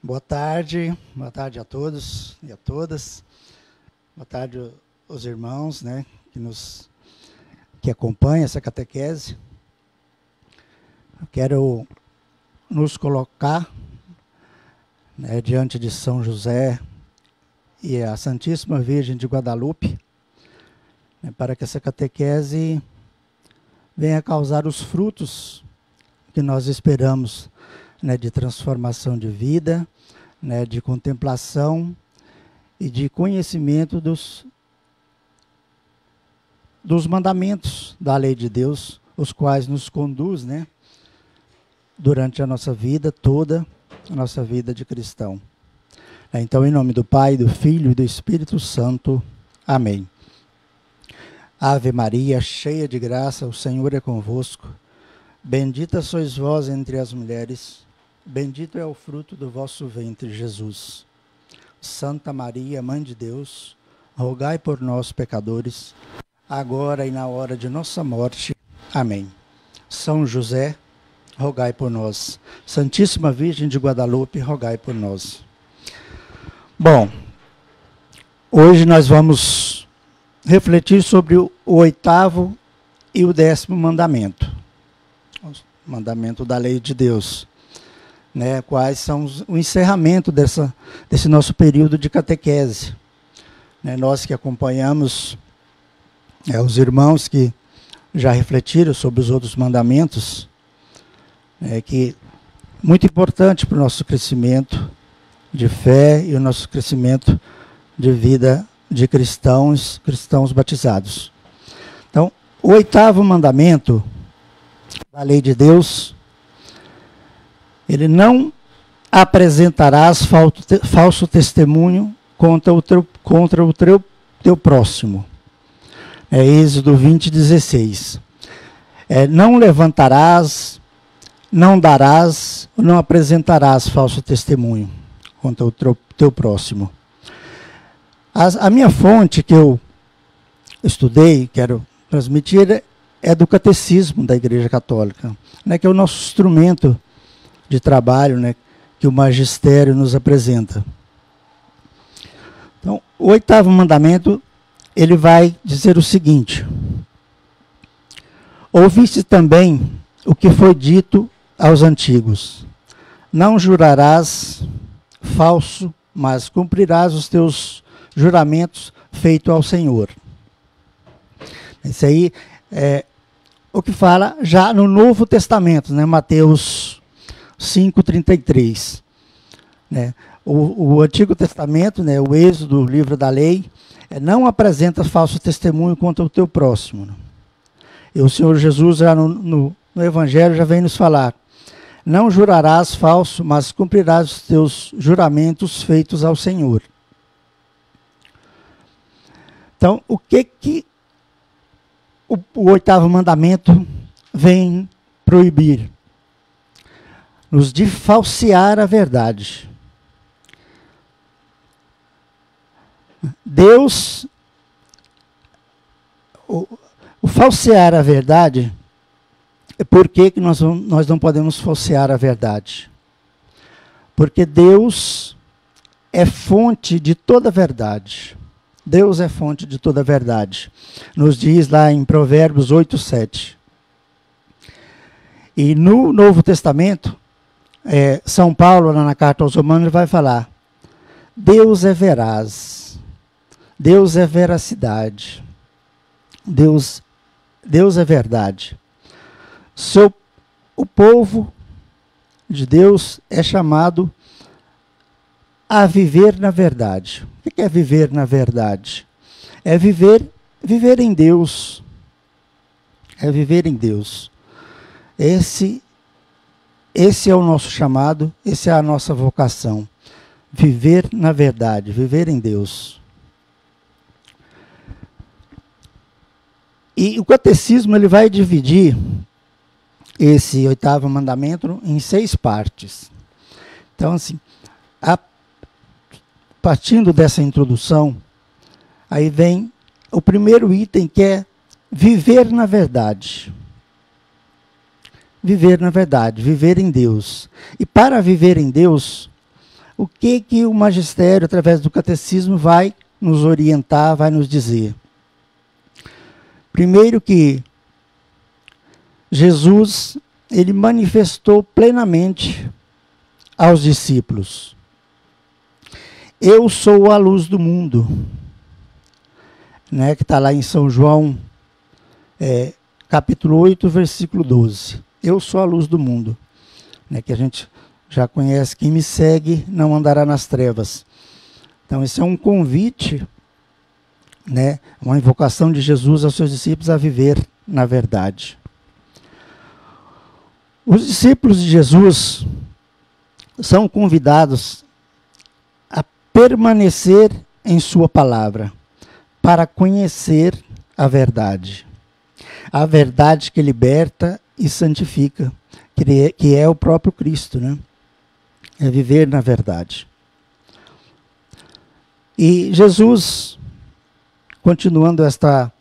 Boa tarde a todos e a todas. Boa tarde aos irmãos, né, que acompanham essa catequese. Eu quero nos colocar, né, diante de São José e a Santíssima Virgem de Guadalupe, né, para que essa catequese venha causar os frutos que nós esperamos, né, de transformação de vida, né, de contemplação e de conhecimento dos mandamentos da lei de Deus, os quais nos conduz, né, durante a nossa vida toda, a nossa vida de cristão. Então, em nome do Pai, do Filho e do Espírito Santo. Amém. Ave Maria, cheia de graça, o Senhor é convosco. Bendita sois vós entre as mulheres, bendito é o fruto do vosso ventre, Jesus. Santa Maria, Mãe de Deus, rogai por nós, pecadores, agora e na hora de nossa morte. Amém. São José, rogai por nós. Santíssima Virgem de Guadalupe, rogai por nós. Bom, hoje nós vamos refletir sobre o 8º e o 10º mandamento. O mandamento da lei de Deus. Né, quais são o encerramento desse nosso período de catequese. Né, nós que acompanhamos os irmãos que já refletiram sobre os outros mandamentos, que muito importante para o nosso crescimento de fé e o nosso crescimento de vida de cristãos batizados. Então, o 8º mandamento da lei de Deus: ele não apresentarás falso testemunho contra o teu próximo. Êxodo 20:16. Não levantarás, não darás, não apresentarás falso testemunho contra o teu próximo. A minha fonte que eu estudei, quero transmitir, é do Catecismo da Igreja Católica, né, que é o nosso instrumento de trabalho, né, que o magistério nos apresenta. Então, o 8º mandamento, ele vai dizer o seguinte: ouviste também o que foi dito aos antigos: não jurarás falso, mas cumprirás os teus juramentos feitos ao Senhor. Isso aí é o que fala já no Novo Testamento, né, Mateus 5:33. Né? O Antigo Testamento, né, o Êxodo, o livro da lei, não apresenta falso testemunho contra o teu próximo. Né? E o Senhor Jesus, já no Evangelho, já vem nos falar: não jurarás falso, mas cumprirás os teus juramentos feitos ao Senhor. Então, o que o 8º mandamento vem proibir? Nos de falsear a verdade. Deus, o falsear a verdade, por que nós não podemos falsear a verdade? Porque Deus é fonte de toda a verdade. Deus é fonte de toda a verdade. Nos diz lá em Provérbios 8:7. E no Novo Testamento, São Paulo, lá na carta aos Romanos, vai falar: Deus é veraz, Deus é veracidade, Deus é verdade. O povo de Deus é chamado a viver na verdade. O que é viver na verdade? É viver em Deus. É viver em Deus. Esse é o nosso chamado, essa é a nossa vocação. Viver na verdade, viver em Deus. E o Catecismo, ele vai dividir esse 8º mandamento em 6 partes. Então, assim, partindo dessa introdução, aí vem o primeiro item, que é viver na verdade. Viver na verdade, viver em Deus. E para viver em Deus, o que o magistério, através do catecismo, vai nos orientar, vai nos dizer? Primeiro que Jesus, ele manifestou plenamente aos discípulos: eu sou a luz do mundo, né, que está lá em São João, capítulo 8, versículo 12. Eu sou a luz do mundo, né, que a gente já conhece: quem me segue não andará nas trevas. Então, esse é um convite, né, uma invocação de Jesus aos seus discípulos a viver na verdade. Os discípulos de Jesus são convidados a permanecer em sua palavra, para conhecer a verdade. A verdade que liberta e santifica, que é o próprio Cristo, né? É viver na verdade. E Jesus, continuando esta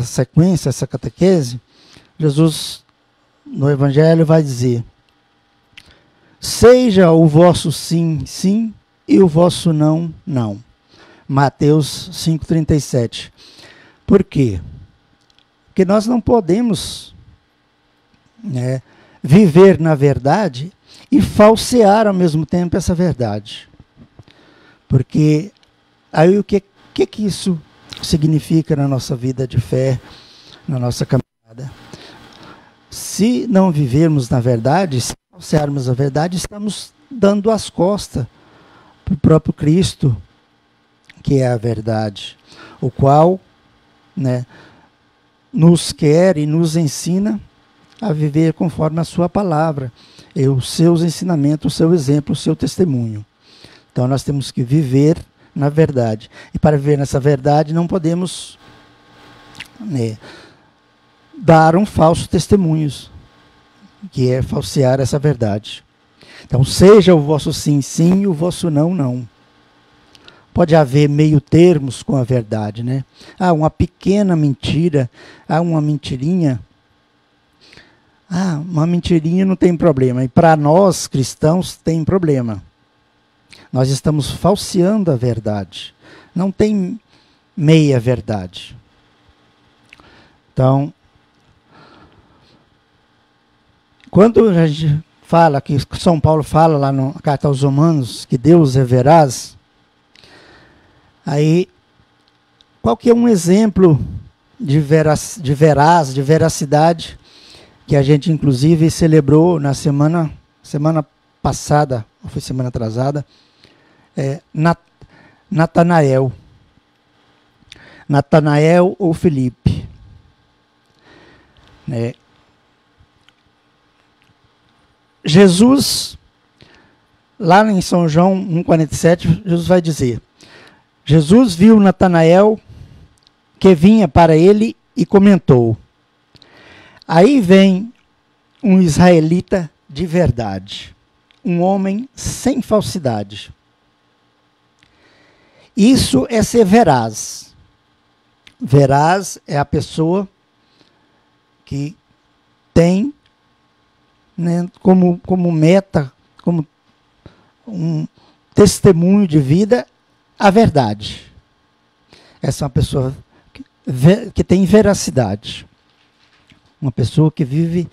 sequência, essa catequese, Jesus, no Evangelho, vai dizer: seja o vosso sim, sim, e o vosso não, não. Mateus 5,37. Por quê? Porque nós não podemos, né, viver na verdade e falsear ao mesmo tempo essa verdade. Porque aí o que isso significa na nossa vida de fé, na nossa caminhada? Se não vivermos na verdade, se falsearmos a verdade, estamos dando as costas para o próprio Cristo, que é a verdade, o qual, né, nos quer e nos ensina a viver conforme a sua palavra, e os seus ensinamentos, o seu exemplo, o seu testemunho. Então nós temos que viver na verdade. E para viver nessa verdade não podemos, né, dar um falso testemunho, que é falsear essa verdade. Então seja o vosso sim, sim, e o vosso não, não. Pode haver meio termos com a verdade, né? Uma pequena mentira, uma mentirinha. Uma mentirinha não tem problema. E para nós, cristãos, tem problema. Nós estamos falseando a verdade. Não tem meia verdade. Então, quando a gente fala, que São Paulo fala lá na Carta aos Romanos, que Deus é veraz, aí, qual que é um exemplo de veracidade, que a gente inclusive celebrou na semana passada, ou foi semana atrasada, Natanael ou Felipe. Né? Jesus, lá em São João 1,47, Jesus vai dizer: Jesus viu Natanael que vinha para ele e comentou: aí vem um israelita de verdade, um homem sem falsidade. Isso é ser veraz. Veraz é a pessoa que tem, né, como meta, como um testemunho de vida, a verdade. Essa é uma pessoa que tem veracidade. Uma pessoa que vive,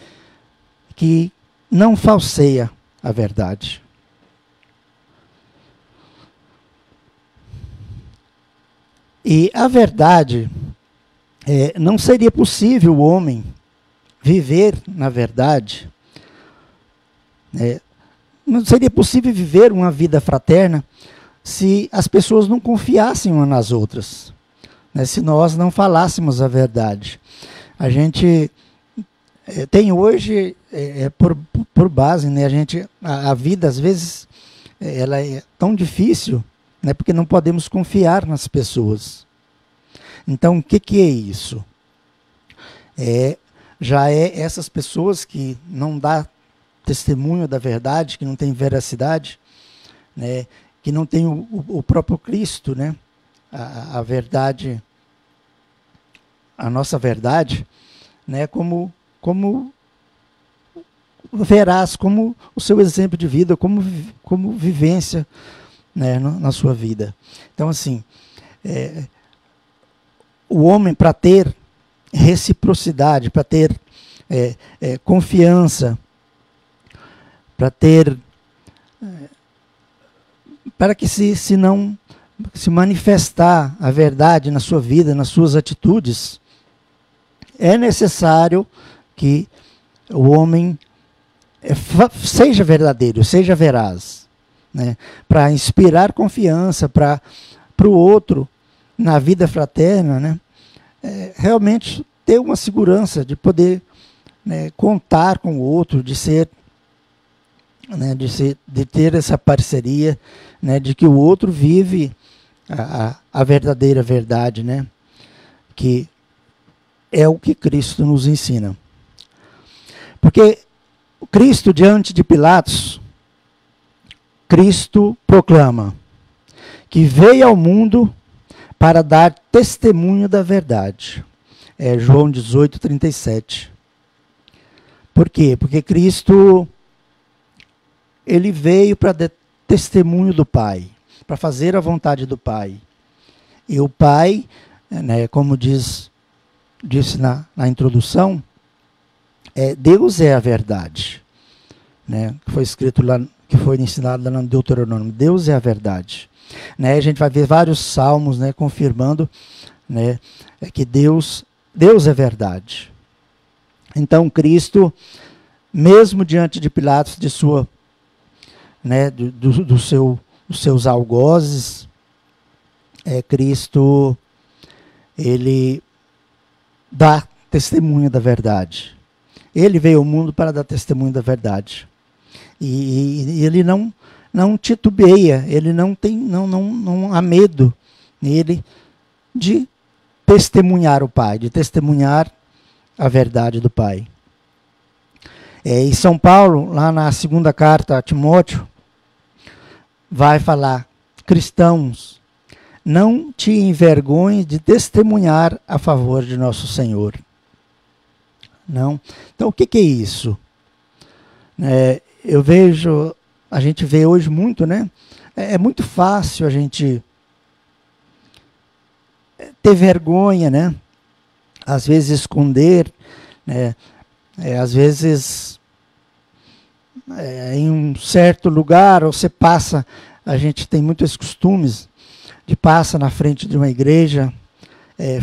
que não falseia a verdade. E a verdade, não seria possível o homem viver na verdade, não seria possível viver uma vida fraterna se as pessoas não confiassem umas nas outras, né? Se nós não falássemos a verdade. A gente tem hoje, por base, né, a vida às vezes ela é tão difícil, né, porque não podemos confiar nas pessoas. Então, o que é isso? Já essas pessoas que não dão testemunho da verdade, que não tem veracidade, né, que não tem o próprio Cristo, né, a verdade, a nossa verdade, né, como veraz, como o seu exemplo de vida, como vivência, né, na sua vida. Então, assim, o homem, para ter reciprocidade, para ter confiança, para que se manifestar a verdade na sua vida, nas suas atitudes, é necessário que o homem seja verdadeiro, seja veraz, né? Para inspirar confiança para o outro na vida fraterna, né? Realmente ter uma segurança de poder, né, contar com o outro, de ter essa parceria, né, de que o outro vive a verdadeira verdade, né, que é o que Cristo nos ensina. Porque Cristo, diante de Pilatos, Cristo proclama que veio ao mundo para dar testemunho da verdade. É João 18:37. Por quê? Porque Cristo, ele veio para dar testemunho do Pai, para fazer a vontade do Pai. E o Pai, né, como disse na introdução, Deus é a verdade, né? Foi escrito lá, que foi ensinado lá no Deuteronômio. Deus é a verdade, né? A gente vai ver vários salmos, né, confirmando, né, que Deus é verdade. Então Cristo, mesmo diante de Pilatos, de sua, né, dos seus algozes, Cristo, ele dá testemunho da verdade. Ele veio ao mundo para dar testemunho da verdade. E ele não titubeia, ele não há medo nele de testemunhar o Pai, de testemunhar a verdade do Pai. E São Paulo, lá na segunda carta a Timóteo, vai falar: cristãos, não te envergonhe de testemunhar a favor de nosso Senhor. Não. Então, o que é isso? A gente vê hoje muito, né? É muito fácil a gente ter vergonha, né? Às vezes esconder, né? Às vezes em um certo lugar, você passa, a gente tem muitos costumes de passar na frente de uma igreja,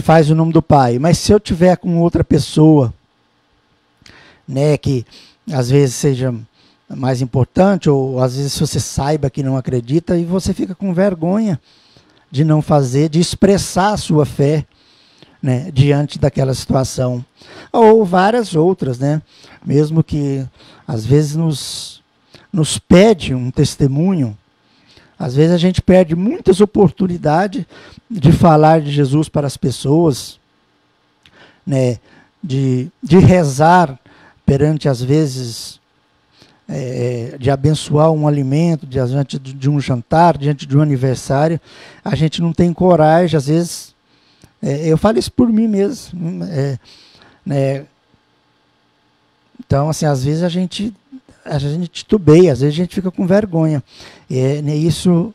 faz o nome do Pai, mas se eu tiver com outra pessoa, né, que às vezes seja mais importante, ou às vezes você saiba que não acredita, e você fica com vergonha de não fazer, de expressar a sua fé, né, diante daquela situação. Ou várias outras, né? Mesmo que às vezes nos pede um testemunho, às vezes a gente perde muitas oportunidades de falar de Jesus para as pessoas, né, de rezar perante, às vezes, de abençoar um alimento, diante de um jantar, diante de um aniversário. A gente não tem coragem, às vezes. Eu falo isso por mim mesmo. Né? Então, assim, às vezes a gente titubeia, às vezes a gente fica com vergonha. Isso,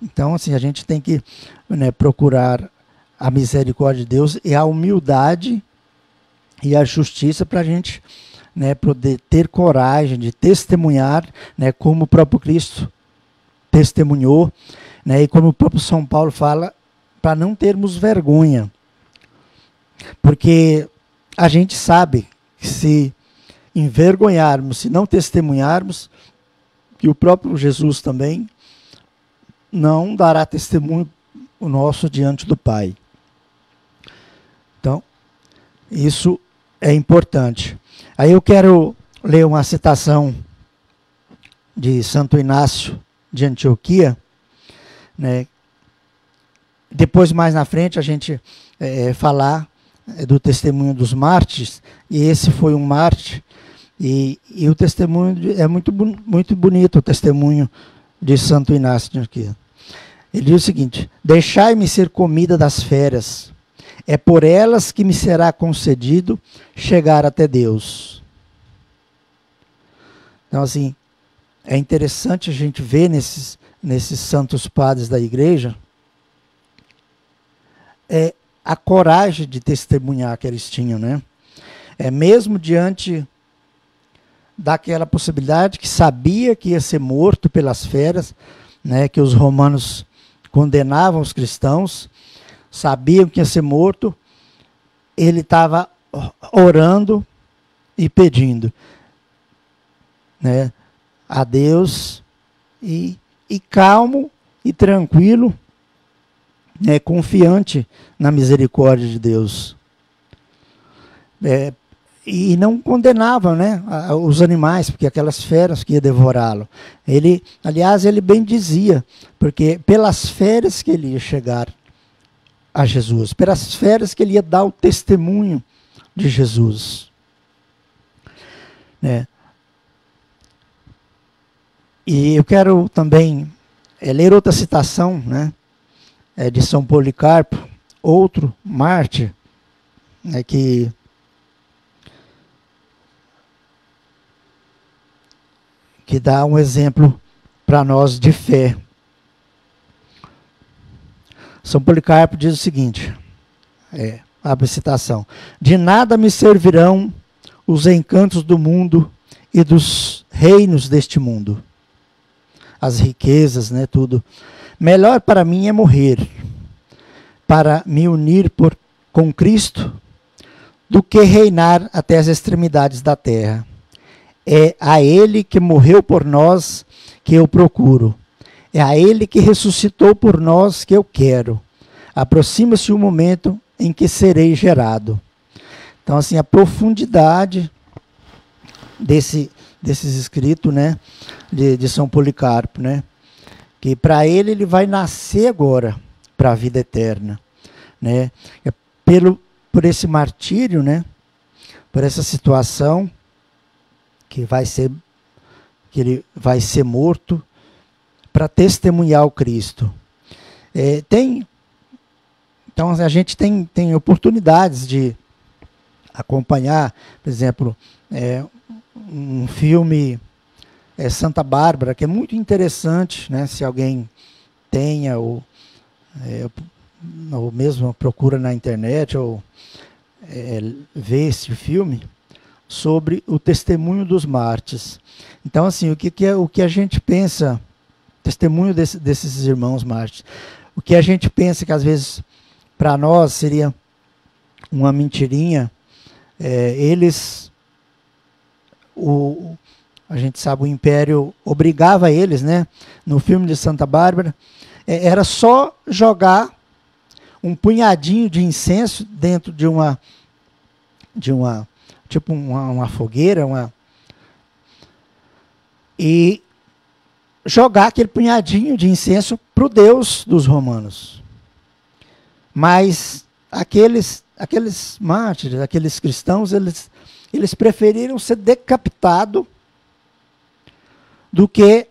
então, assim, a gente tem que, né, procurar a misericórdia de Deus e a humildade e a justiça para a gente, né, poder ter coragem de testemunhar, né, como o próprio Cristo testemunhou, né, e como o próprio São Paulo fala, para não termos vergonha. Porque a gente sabe que se envergonharmos, se não testemunharmos, que o próprio Jesus também não dará testemunho o nosso diante do Pai. Então, isso é importante. Aí eu quero ler uma citação de Santo Inácio de Antioquia, né? Depois, mais na frente, a gente falar do testemunho dos mártires, e esse foi um mártir, e o testemunho é muito bonito, o testemunho de Santo Inácio de Antioquia. Ele diz o seguinte: deixai-me ser comida das feras, é por elas que me será concedido chegar até Deus. Então, assim, é interessante a gente ver nesses santos padres da igreja a coragem de testemunhar que eles tinham, né? Mesmo diante daquela possibilidade que sabia que ia ser morto pelas feras, né, que os romanos condenavam os cristãos, sabiam que ia ser morto, ele estava orando e pedindo, né, a Deus, e calmo e tranquilo, né, confiante na misericórdia de Deus. E não condenava, né, os animais, porque aquelas feras que iam devorá-lo. Aliás, ele bem dizia, porque pelas feras que ele ia chegar a Jesus, pelas feras que ele ia dar o testemunho de Jesus. Né? E eu quero também ler outra citação, né, de São Policarpo, outro mártir, né, que dá um exemplo para nós de fé. São Policarpo diz o seguinte, abre a citação: de nada me servirão os encantos do mundo e dos reinos deste mundo. As riquezas, né, tudo. Melhor para mim é morrer, para me unir com Cristo, do que reinar até as extremidades da terra. É a Ele que morreu por nós que eu procuro. É a Ele que ressuscitou por nós que eu quero. Aproxima-se o momento em que serei gerado. Então, assim, a profundidade desses escritos, né, de São Policarpo, né, que para ele vai nascer agora para a vida eterna, né, por esse martírio, né, por essa situação que ele vai ser morto para testemunhar o Cristo. Então a gente tem oportunidades de acompanhar, por exemplo, um filme Santa Bárbara, que é muito interessante, né, se alguém tenha ou mesmo procura na internet ou vê esse filme, sobre o testemunho dos mártires. Então, assim, o que a gente pensa, testemunho desses irmãos mártires, o que a gente pensa que às vezes para nós seria uma mentirinha, a gente sabe, o Império obrigava eles, né, no filme de Santa Bárbara, era só jogar um punhadinho de incenso dentro de uma tipo uma fogueira, e jogar aquele punhadinho de incenso para o Deus dos romanos. Mas aqueles mártires, aqueles cristãos, eles preferiram ser decapitados do que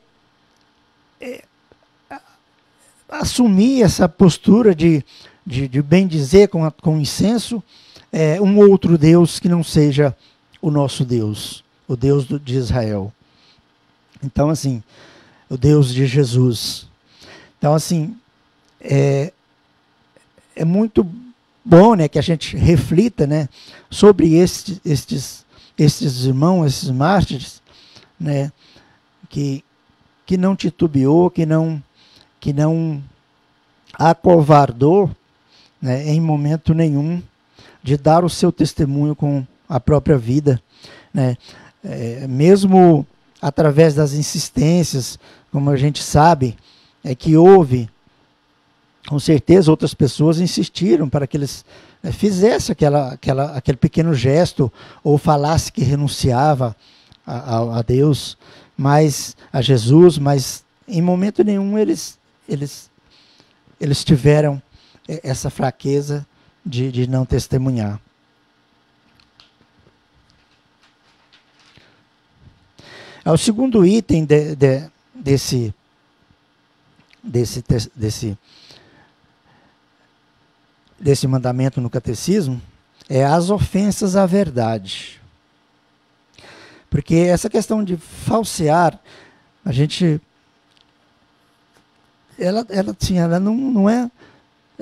assumir essa postura de bem dizer com incenso um outro Deus que não seja o nosso Deus, o Deus de Israel. Então, assim, o Deus de Jesus. Então, assim, é muito bom, né, que a gente reflita, né, sobre estes irmãos, esses mártires, né, que não titubeou, que não acovardou, né, em momento nenhum, de dar o seu testemunho com a própria vida, né? Mesmo através das insistências, como a gente sabe, que houve, com certeza outras pessoas insistiram para que eles fizessem aquele pequeno gesto, ou falasse que renunciava a Deus, a Jesus, mas em momento nenhum eles tiveram essa fraqueza de não testemunhar. O segundo item desse mandamento no catecismo é as ofensas à verdade. Porque essa questão de falsear, a gente... Ela não é...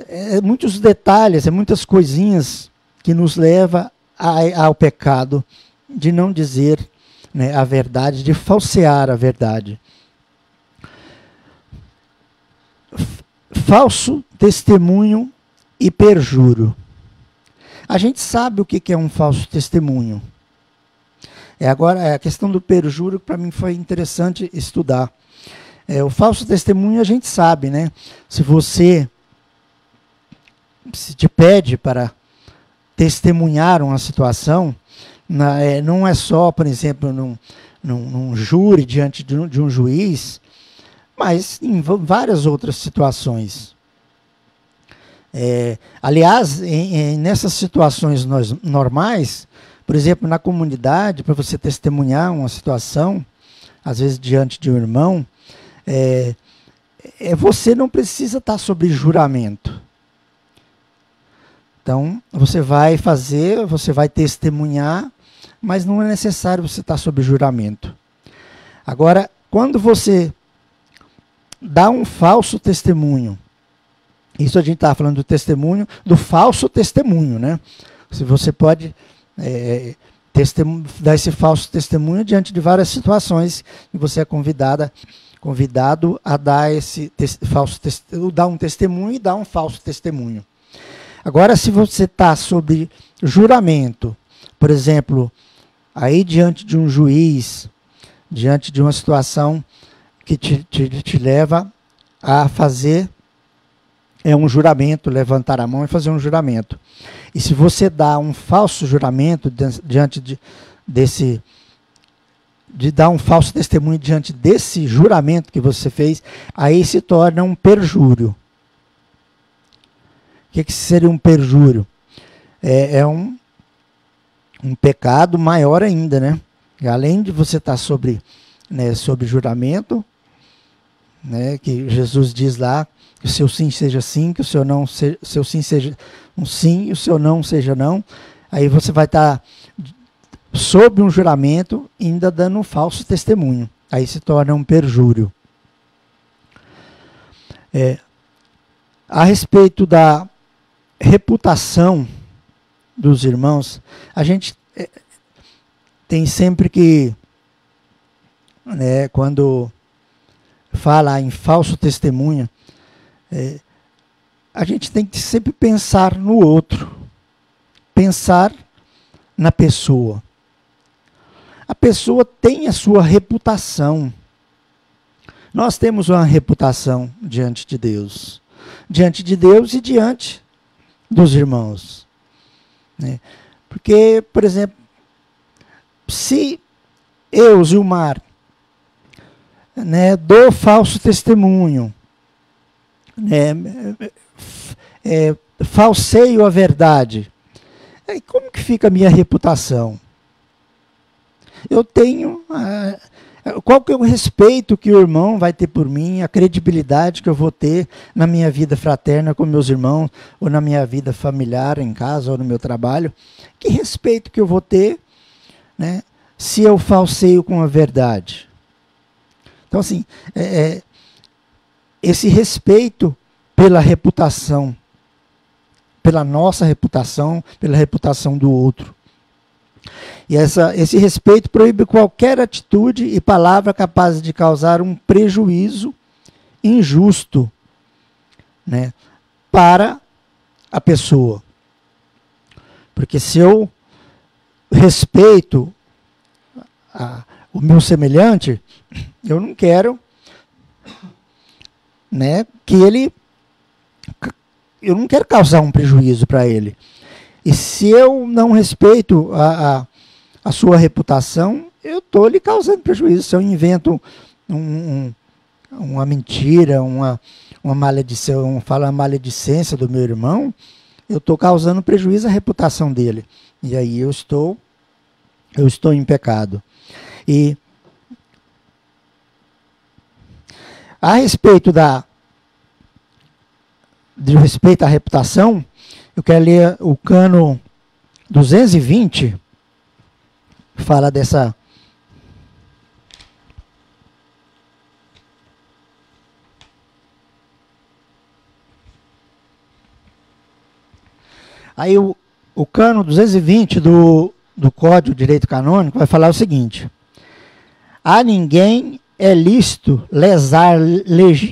É muitos detalhes, é muitas coisinhas que nos leva ao pecado de não dizer, né, a verdade, de falsear a verdade. Falso testemunho e perjúrio. A gente sabe o que é um falso testemunho. Agora, a questão do perjúrio, para mim, foi interessante estudar. O falso testemunho a gente sabe, né? Se te pede para testemunhar uma situação, não é só, por exemplo, num júri diante de um juiz, mas em várias outras situações. Aliás, nessas situações normais, por exemplo, na comunidade, para você testemunhar uma situação, às vezes diante de um irmão, você não precisa estar sob juramento. Então, você vai testemunhar, mas não é necessário você estar sob juramento. Agora, quando você dá um falso testemunho, isso a gente está falando do testemunho, do falso testemunho, né? Se você pode dar esse falso testemunho diante de várias situações e você é convidado a dar dar um testemunho e dar um falso testemunho. Agora, se você está sob juramento, por exemplo, aí diante de um juiz, diante de uma situação que te leva a fazer um juramento, levantar a mão e fazer um juramento. E se você dá um falso juramento diante de dar um falso testemunho diante desse juramento que você fez, aí se torna um perjúrio. O que seria um perjúrio? É um pecado maior ainda, né? Além de você estar sob juramento, né, que Jesus diz lá, que o seu sim seja sim, que o seu sim seja um sim e o seu não seja não. Aí você vai estar sob um juramento, ainda dando um falso testemunho. Aí se torna um perjúrio. A respeito da reputação dos irmãos, a gente tem sempre que, né, quando fala em falso testemunho, a gente tem que sempre pensar no outro, pensar na pessoa. A pessoa tem a sua reputação. Nós temos uma reputação diante de Deus e diante dos irmãos, né? Porque, por exemplo, se eu, Zilmar, né, dou falso testemunho, né, falseio a verdade, como que fica a minha reputação? Eu tenho... qual que é o respeito que o irmão vai ter por mim, a credibilidade que eu vou ter na minha vida fraterna com meus irmãos, ou na minha vida familiar, em casa, ou no meu trabalho? Que respeito que eu vou ter, né, se eu falseio com a verdade? Então, assim, esse respeito pela reputação, pela nossa reputação, pela reputação do outro. E esse respeito proíbe qualquer atitude e palavra capaz de causar um prejuízo injusto, né, para a pessoa. Porque se eu respeito o meu semelhante, eu não quero, né, eu não quero causar um prejuízo para ele. E se eu não respeito a sua reputação, eu estou lhe causando prejuízo. Se eu invento uma mentira, uma maledição, falo a maledicência do meu irmão, eu estou causando prejuízo à reputação dele. E aí eu estou em pecado. E a respeito de respeito à reputação, eu quero ler o cano 220, fala Aí o cano 220 do Código de Direito Canônico vai falar o seguinte: a ninguém é lícito lesar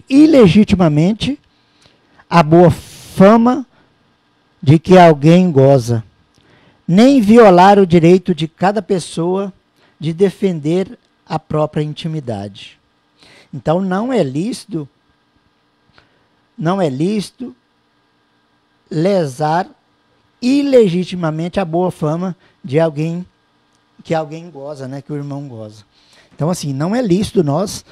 ilegitimamente a boa fama de que alguém goza, nem violar o direito de cada pessoa de defender a própria intimidade. Então não é lícito lesar ilegitimamente a boa fama de alguém que alguém goza, né, que o irmão goza. Então assim, não é lícito nós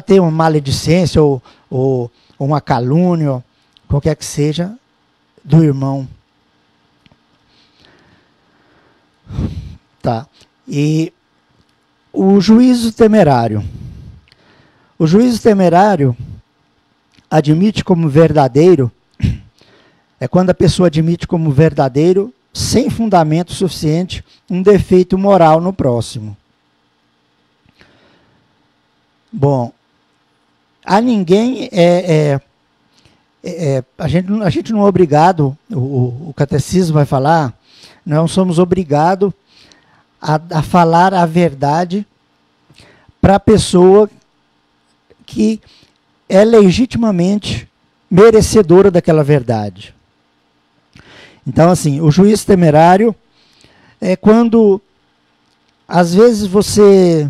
ter uma maledicência ou uma calúnia, qualquer que seja, do irmão. Tá. E o juízo temerário. O juízo temerário admite como verdadeiro, é quando a pessoa admite como verdadeiro, sem fundamento suficiente, um defeito moral no próximo. Bom, a ninguém a gente não é obrigado, o catecismo vai falar, não somos obrigados a falar a verdade para a pessoa que é legitimamente merecedora daquela verdade. Então, assim, o juízo temerário é quando, às vezes, você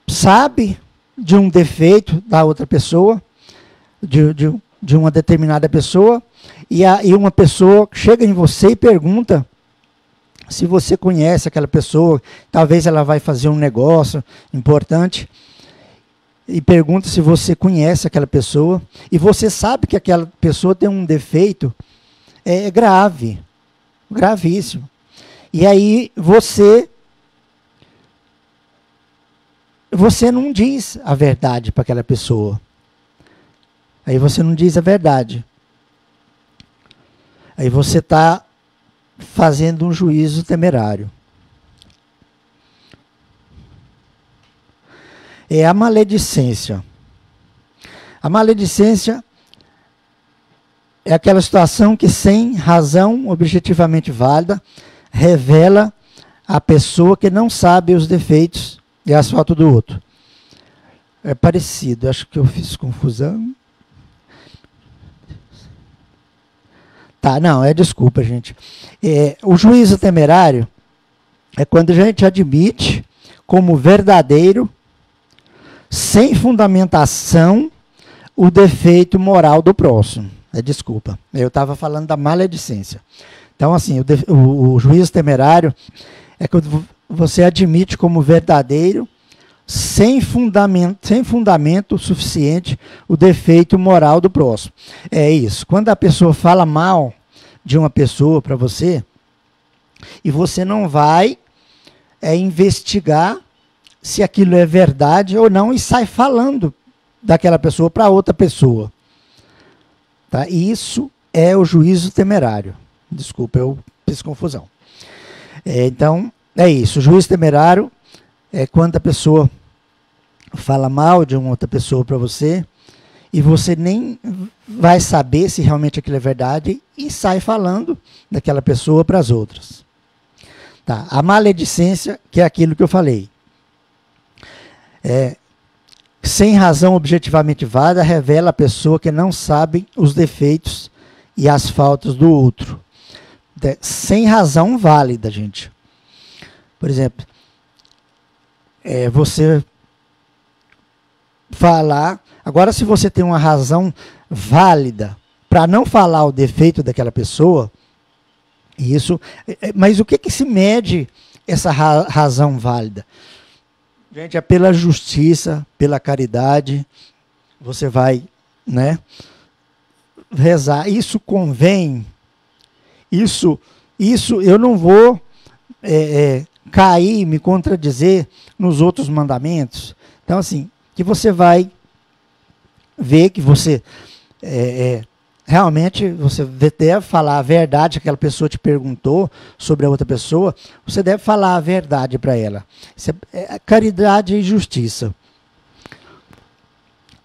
sabe de um defeito da outra pessoa, de uma determinada pessoa, e uma pessoa chega em você e pergunta se você conhece aquela pessoa, talvez ela vai fazer um negócio importante, e pergunta se você conhece aquela pessoa, e você sabe que aquela pessoa tem um defeito grave, gravíssimo. E aí você não diz a verdade para aquela pessoa. Aí você não diz a verdade. Aí você está fazendo um juízo temerário. É a maledicência. A maledicência é aquela situação que, sem razão objetivamente válida, revela a pessoa que não sabe os defeitos e as faltas do outro. É parecido, acho que eu fiz confusão. Tá, não, desculpa, gente. O juízo temerário é quando a gente admite como verdadeiro, sem fundamentação, o defeito moral do próximo. Desculpa, eu estava falando da maledicência. Então, assim, o juízo temerário é quando você admite como verdadeiro, sem fundamento suficiente, o defeito moral do próximo. É isso. Quando a pessoa fala mal de uma pessoa para você, e você não vai investigar se aquilo é verdade ou não, e sai falando daquela pessoa para outra pessoa. Tá? Isso é o juízo temerário. Desculpa, eu fiz confusão. Então, é isso. O juízo temerário é quando a pessoa fala mal de uma outra pessoa para você e você nem vai saber se realmente aquilo é verdade e sai falando daquela pessoa para as outras. Tá? A maledicência, que é aquilo que eu falei. Sem razão objetivamente válida, revela a pessoa que não sabe os defeitos e as faltas do outro. Sem razão válida, gente. Por exemplo, você falar... Agora, se você tem uma razão válida para não falar o defeito daquela pessoa, mas o que se mede essa razão válida? Gente, é pela justiça, pela caridade, você vai, rezar. Isso convém, isso eu não vou cair, me contradizer nos outros mandamentos. Então, assim, que você vai ver que você realmente você deve falar a verdade. Aquela pessoa te perguntou sobre a outra pessoa, você deve falar a verdade para ela. Isso é caridade e justiça.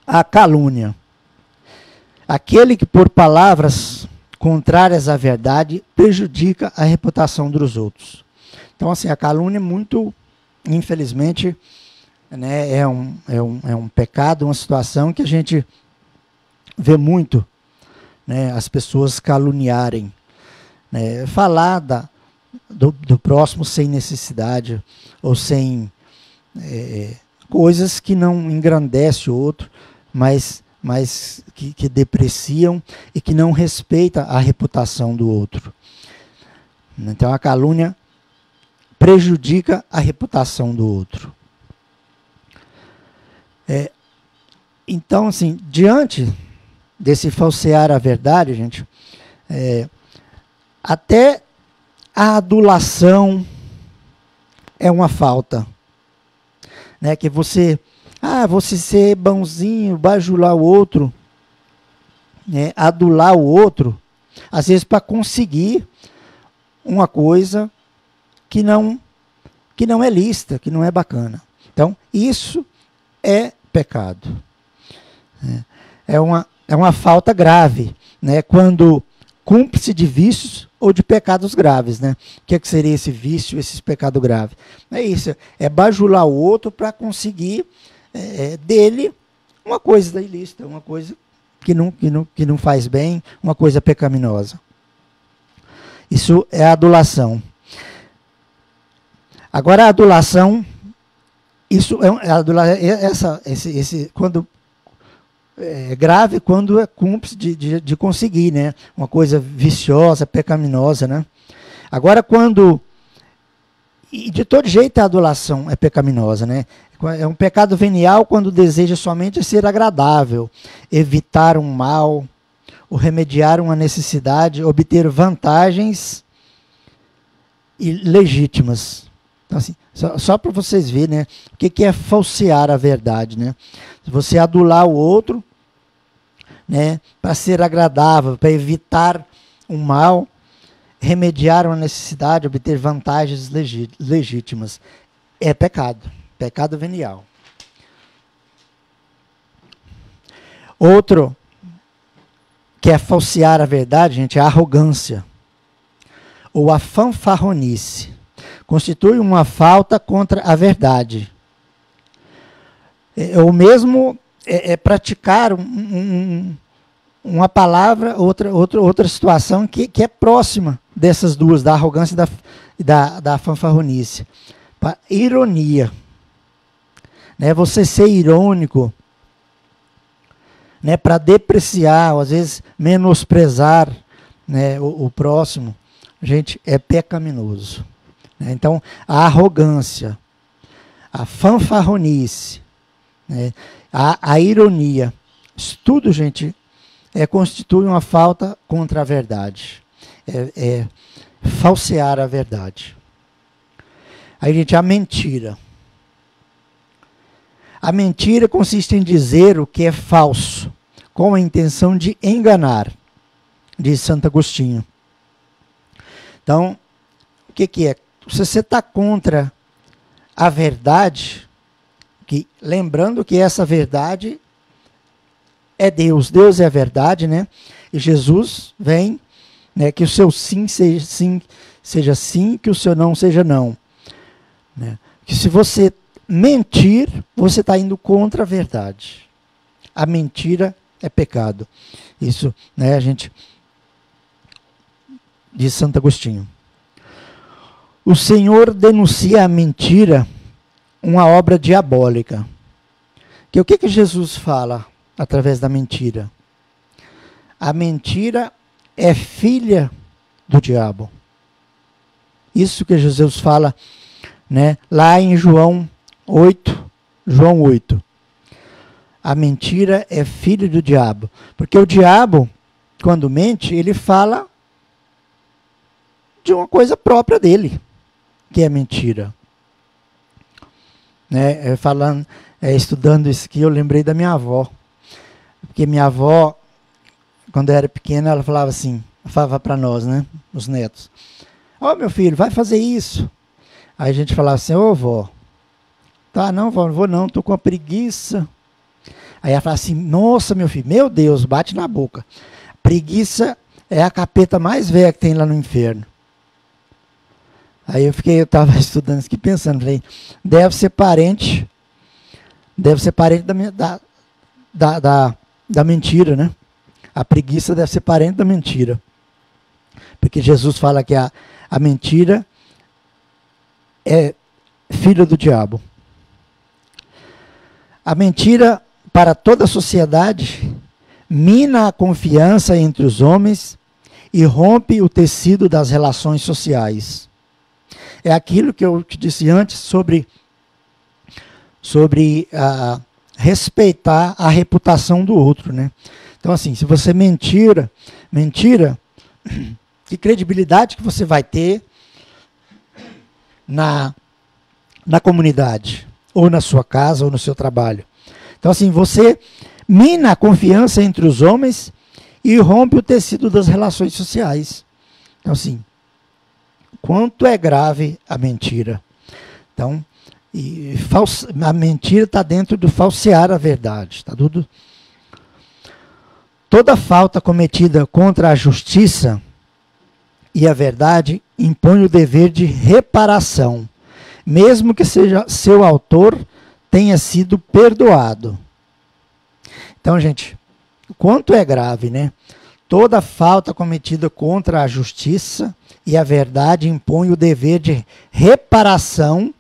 A calúnia. Aquele que por palavras contrárias à verdade prejudica a reputação dos outros. Então, assim, a calúnia é muito, infelizmente, né, é um pecado, uma situação que a gente vê muito, né, as pessoas caluniarem, né, falar do próximo sem necessidade, ou sem coisas que não engrandecem o outro, mas que depreciam e que não respeitam a reputação do outro. Então a calúnia prejudica a reputação do outro. Então, assim, diante desse falsear a verdade, gente, até a adulação é uma falta. Né? Que você ser bonzinho, bajular o outro, né? Adular o outro, às vezes para conseguir uma coisa que não é lícita, que não é bacana. Então, isso é pecado. É uma falta grave, né? Quando cúmplice de vícios ou de pecados graves, né? O que seria esse vício, esse pecado grave? É isso, é bajular o outro para conseguir dele uma coisa ilícita, uma coisa que não faz bem, uma coisa pecaminosa. Isso é a adulação. Agora a adulação, isso quando é grave quando é cúmplice de conseguir, né? Uma coisa viciosa, pecaminosa, né? Agora quando, e de todo jeito a adulação é pecaminosa, né? É um pecado venial quando deseja somente ser agradável, evitar um mal, ou remediar uma necessidade, obter vantagens legítimas. Então, assim, só para vocês verem, né, o que é falsear a verdade, né? Você adular o outro, né, para ser agradável, para evitar um mal, remediar uma necessidade, obter vantagens legítimas. É pecado. Pecado venial. Outro que é falsear a verdade, gente, é a arrogância. Ou a fanfarronice. Constitui uma falta contra a verdade. Ou mesmo praticar uma palavra, outra situação que é próxima dessas duas, da arrogância e da fanfarronice. Ironia. Né, você ser irônico, né, para depreciar, ou às vezes menosprezar, né, o próximo, gente, é pecaminoso. Né? Então, a arrogância, a fanfarronice, né, a ironia, isso tudo, gente, constitui uma falta contra a verdade. É falsear a verdade. Aí, gente, a mentira. A mentira consiste em dizer o que é falso, com a intenção de enganar, diz Santo Agostinho. Então, o que é? Se você está contra a verdade, lembrando que essa verdade é Deus, Deus é a verdade, né? E Jesus vem, né, que o seu sim seja sim, que o seu não seja não. Né? Que se você mentir, você está indo contra a verdade. A mentira é pecado. Isso, né, a gente diz Santo Agostinho. O Senhor denuncia a mentira, uma obra diabólica. O que Jesus fala através da mentira? A mentira é filha do diabo. Isso que Jesus fala, né, lá em João 8. A mentira é filho do diabo. Porque o diabo, quando mente, ele fala de uma coisa própria dele, que é mentira. Né? Estudando isso aqui, eu lembrei da minha avó. Porque minha avó, quando eu era pequena, ela falava assim, falava para nós, né, os netos. Ó, meu filho, vai fazer isso. Aí a gente falava assim, ô vó, tá, não, vó, não vou não, estou com uma preguiça. Aí ela fala assim, nossa, meu filho, meu Deus, bate na boca. Preguiça é a capeta mais velha que tem lá no inferno. Aí eu estava estudando isso aqui pensando, falei, deve ser parente da mentira, né? A preguiça deve ser parente da mentira. Porque Jesus fala que a mentira é filho do diabo. A mentira, para toda a sociedade, mina a confiança entre os homens e rompe o tecido das relações sociais. É aquilo que eu te disse antes sobre respeitar a reputação do outro, né? Então, assim, se você mentira, que credibilidade que você vai ter na comunidade, ou na sua casa, ou no seu trabalho. Então, assim, você mina a confiança entre os homens e rompe o tecido das relações sociais. Então, assim, quanto é grave a mentira. Então, a mentira está dentro do falsear a verdade. Tá tudo. Toda falta cometida contra a justiça e a verdade impõe o dever de reparação, mesmo que seja seu autor tenha sido perdoado. Então, gente, quanto é grave, né? Toda falta cometida contra a justiça e a verdade impõe o dever de reparação,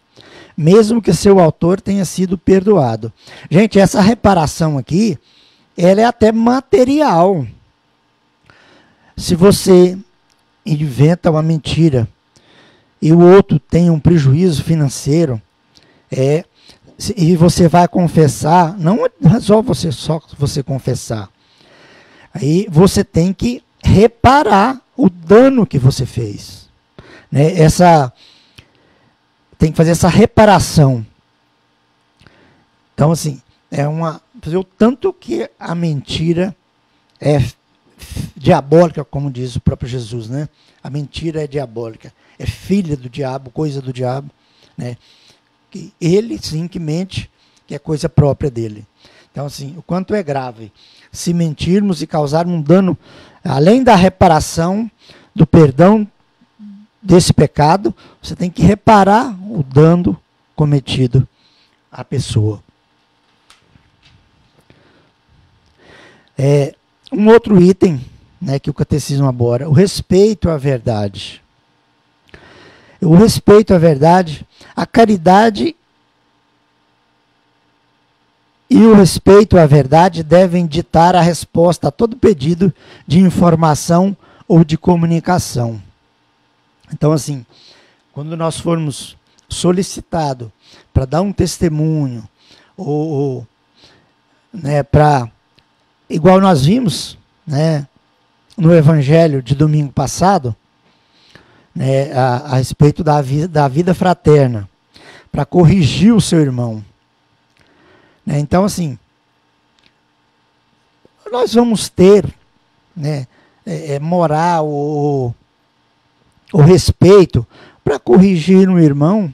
mesmo que seu autor tenha sido perdoado. Gente, essa reparação aqui, ela é até material. Se você inventa uma mentira e o outro tem um prejuízo financeiro, e você vai confessar, não é só você confessar. Aí você tem que reparar o dano que você fez. Né? Tem que fazer essa reparação. Então, assim, o tanto que a mentira é diabólica, como diz o próprio Jesus, né? A mentira é diabólica, é filha do diabo, coisa do diabo, né? Que ele sim que mente, que é coisa própria dele. Então, assim, o quanto é grave se mentirmos e causar um dano, além da reparação, do perdão desse pecado, você tem que reparar o dano cometido à pessoa. Um outro item, né, que o catecismo aborda, o respeito à verdade. O respeito à verdade, a caridade e o respeito à verdade devem ditar a resposta a todo pedido de informação ou de comunicação. Então, assim, quando nós formos solicitados para dar um testemunho, ou né, igual nós vimos, né, no Evangelho de domingo passado, né, a respeito da vida fraterna, para corrigir o seu irmão. Né, então, assim, nós vamos ter, né, moral ou respeito para corrigir um irmão,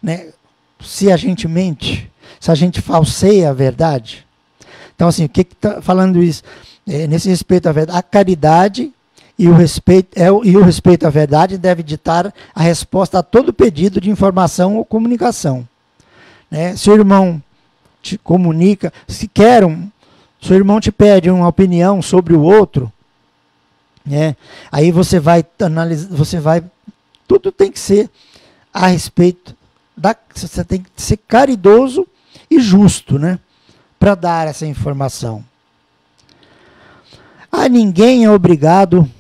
né, se a gente mente, se a gente falseia a verdade. Então, assim, o que está falando isso? Nesse respeito à verdade, a caridade e o respeito à verdade deve ditar a resposta a todo pedido de informação ou comunicação. Né? Se o irmão te comunica, se o irmão te pede uma opinião sobre o outro, né? Aí você vai analisar, tudo tem que ser a respeito você tem que ser caridoso e justo, né? Para dar essa informação. A ninguém é obrigado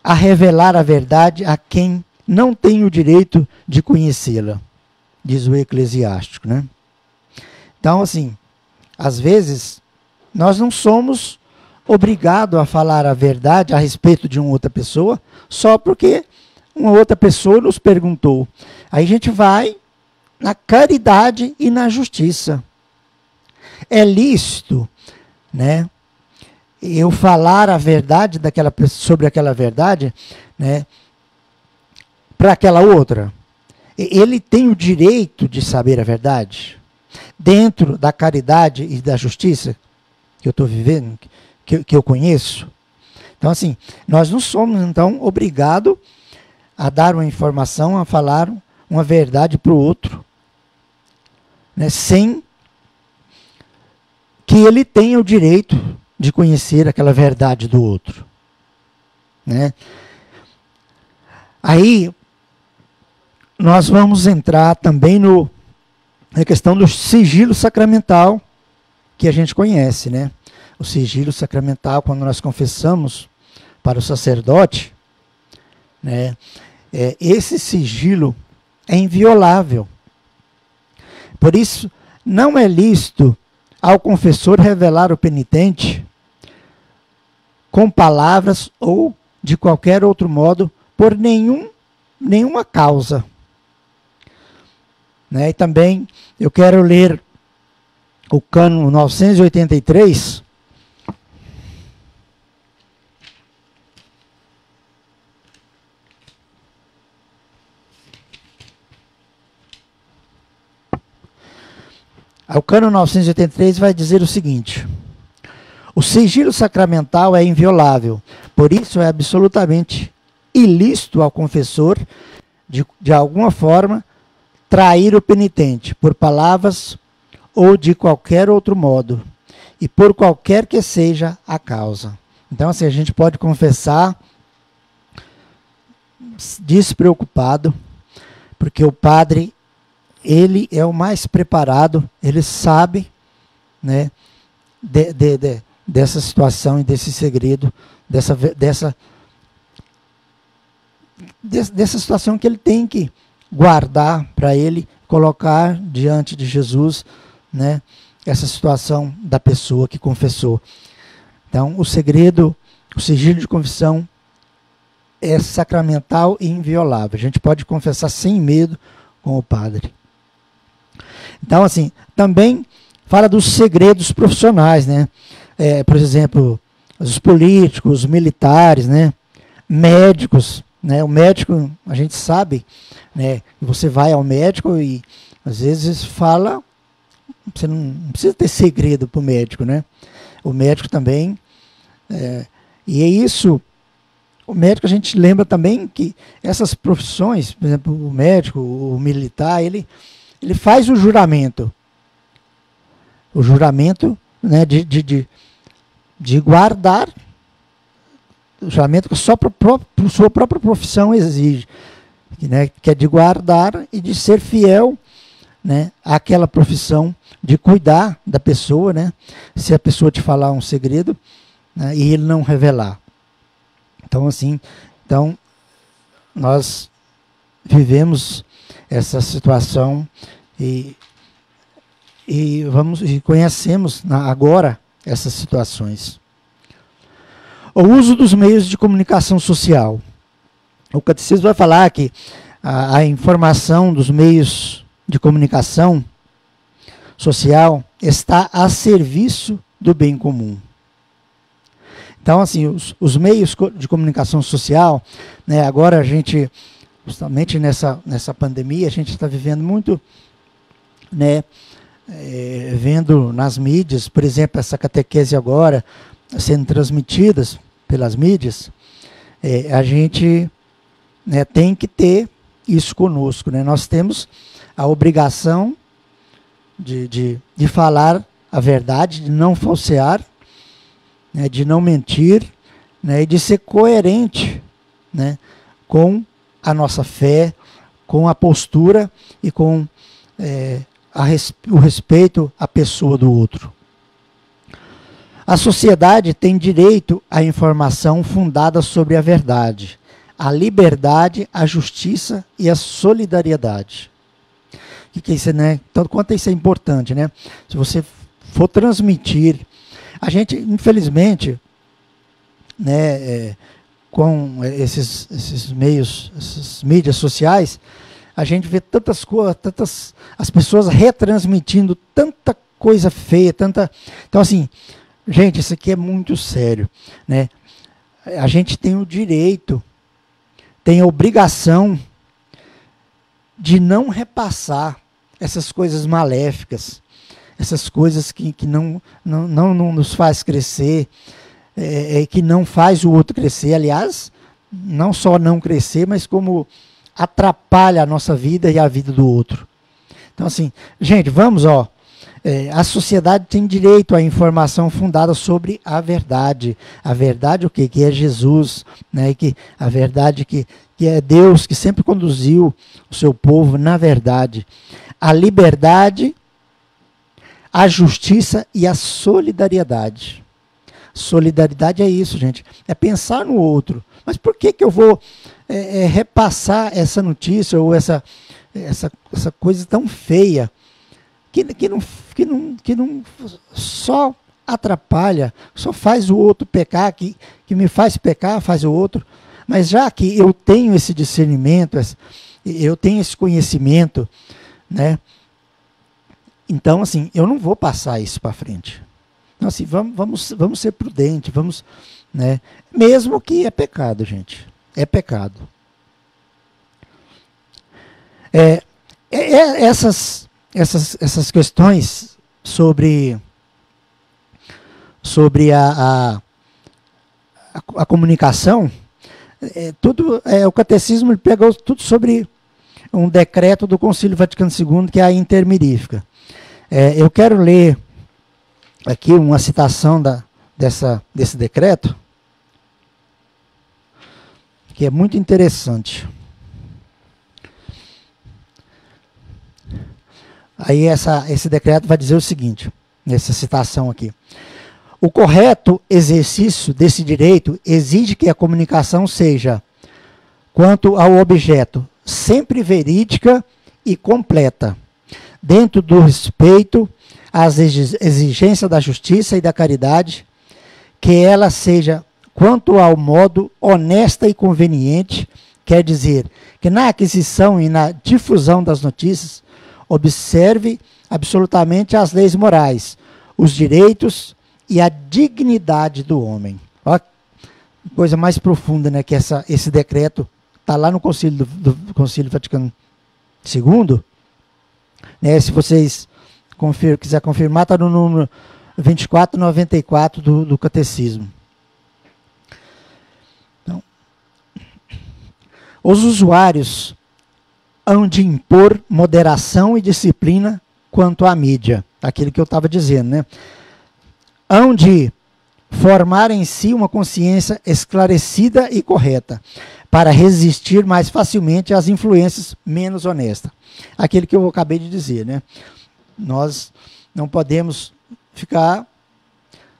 a revelar a verdade a quem não tem o direito de conhecê-la, diz o Eclesiástico, né? Então, assim, às vezes, nós não somos obrigados a falar a verdade a respeito de uma outra pessoa, só porque uma outra pessoa nos perguntou. Aí a gente vai na caridade e na justiça. É lícito, né, eu falar a verdade sobre aquela verdade, né, para aquela outra. Ele tem o direito de saber a verdade. dentro da caridade e da justiça que eu estou vivendo, que eu conheço. Então, assim, nós não somos, então, obrigados a dar uma informação, a falar uma verdade para o outro, né, sem que ele tenha o direito de conhecer aquela verdade do outro. Né? Aí, nós vamos entrar também na questão do sigilo sacramental, que a gente conhece, né? O sigilo sacramental, quando nós confessamos para o sacerdote, né? Esse sigilo é inviolável. Por isso, não é lícito ao confessor revelar o penitente com palavras ou de qualquer outro modo, por nenhuma causa. Né? E também eu quero ler o Cânon 983. O Cânon 983 vai dizer o seguinte: o sigilo sacramental é inviolável, por isso é absolutamente ilícito ao confessor, de alguma forma, trair o penitente, por palavras ou de qualquer outro modo, e por qualquer que seja a causa. Então, assim, a gente pode confessar despreocupado, porque o padre, ele é o mais preparado, ele sabe, né, dessa situação e desse segredo, dessa situação que ele tem que guardar para ele, colocar diante de Jesus, né, essa situação da pessoa que confessou. Então, o segredo, o sigilo de confissão é sacramental e inviolável. A gente pode confessar sem medo com o padre. Então, assim, também fala dos segredos profissionais, né? Por exemplo, os políticos, os militares, né? Médicos, né? O médico, a gente sabe, né? Você vai ao médico e às vezes fala, você não precisa ter segredo para o médico, né? O médico também, e é isso. O médico, a gente lembra também que essas profissões, por exemplo, o médico, o militar, ele faz o juramento. O juramento, né, de guardar, o juramento que só sua própria profissão exige, né, que é de guardar e de ser fiel, né, àquela profissão, de cuidar da pessoa, né, se a pessoa te falar um segredo, né, e ele não revelar. Então, assim, nós vivemos essa situação e conhecemos agora essas situações. O uso dos meios de comunicação social. O catecismo vai falar que a informação dos meios de comunicação social está a serviço do bem comum. Então, assim, os meios de comunicação social, né, agora a gente, justamente nessa pandemia, a gente está vivendo muito, né, vendo nas mídias, por exemplo, essa catequese agora, sendo transmitidas pelas mídias, a gente, né, tem que ter isso conosco. Né? Nós temos a obrigação de falar a verdade, de não falsear, né, de não mentir, né, e de ser coerente, né, com a nossa fé, com a postura e com o respeito à pessoa do outro. A sociedade tem direito à informação fundada sobre a verdade, a liberdade, a justiça e a solidariedade. O que é isso, né? Tanto quanto isso é importante, né? Se você for transmitir, a gente, infelizmente, né, com esses meios, essas mídias sociais, a gente vê tantas coisas, as pessoas retransmitindo tanta coisa feia, tanta. Então, assim, gente, isso aqui é muito sério, né? A gente tem o direito, tem a obrigação de não repassar essas coisas maléficas, essas coisas que não nos faz crescer, que não faz o outro crescer. Aliás, não só não crescer, mas como atrapalha a nossa vida e a vida do outro. Então, assim, gente, vamos, a sociedade tem direito à informação fundada sobre a verdade. A verdade o quê? Que é Jesus, né? Que a verdade que é Deus que sempre conduziu o seu povo na verdade. A liberdade, a justiça e a solidariedade. Solidariedade é isso, gente. É pensar no outro. Mas por que eu vou repassar essa notícia ou essa coisa tão feia que não só atrapalha, só faz o outro pecar, que me faz pecar, faz o outro. Mas já que eu tenho esse discernimento, eu tenho esse conhecimento, né? Então, assim, eu não vou passar isso para frente. Então, assim, vamos ser prudentes, né? Mesmo que é pecado, gente. É pecado. Essas questões sobre a comunicação, o catecismo pegou tudo sobre um decreto do Concílio Vaticano II, que é a intermirífica. Eu quero ler aqui uma citação desse decreto, que é muito interessante. Aí esse decreto vai dizer o seguinte, nessa citação aqui. O correto exercício desse direito exige que a comunicação seja, quanto ao objeto, sempre verídica e completa, dentro do respeito às exigências da justiça e da caridade, que ela seja, quanto ao modo, honesta e conveniente, quer dizer, que na aquisição e na difusão das notícias, observe absolutamente as leis morais, os direitos e a dignidade do homem. Olha que coisa mais profunda, né? Que esse decreto está lá no Concílio do Concílio Vaticano II. Né, se vocês quiser confirmar, está no número 2494 do Catecismo. Então, os usuários hão de impor moderação e disciplina quanto à mídia. Aquilo que eu estava dizendo, né? Hão de formar em si uma consciência esclarecida e correta, para resistir mais facilmente às influências menos honestas. Aquilo que eu acabei de dizer, né? Nós não podemos ficar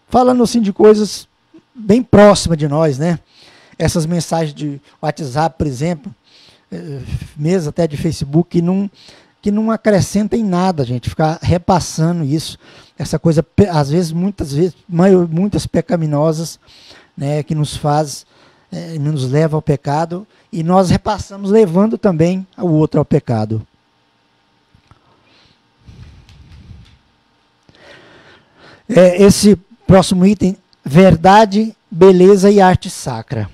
falando assim de coisas bem próximas de nós, né? Essas mensagens de WhatsApp, por exemplo, mesmo até de Facebook, que não acrescenta em nada, gente, ficar repassando isso, essa coisa, às vezes, muitas pecaminosas, né, que nos leva ao pecado, e nós repassamos levando também o outro ao pecado. Esse próximo item, verdade, beleza e arte sacra.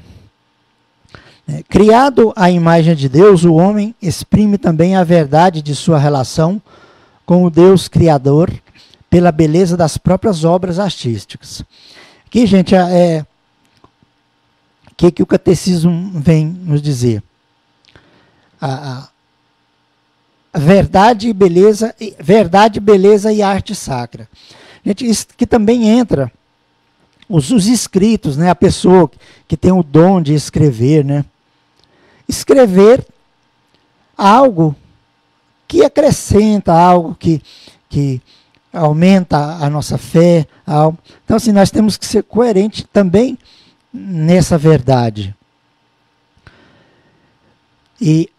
Criado à imagem de Deus, o homem exprime também a verdade de sua relação com o Deus Criador pela beleza das próprias obras artísticas. Aqui, gente, que o catecismo vem nos dizer? A verdade, beleza e arte sacra. Gente, isso que também entra os escritos, né? A pessoa que tem o dom de escrever, né? Escrever algo que acrescenta, algo que aumenta a nossa fé. Então, assim, nós temos que ser coerentes também nessa verdade. E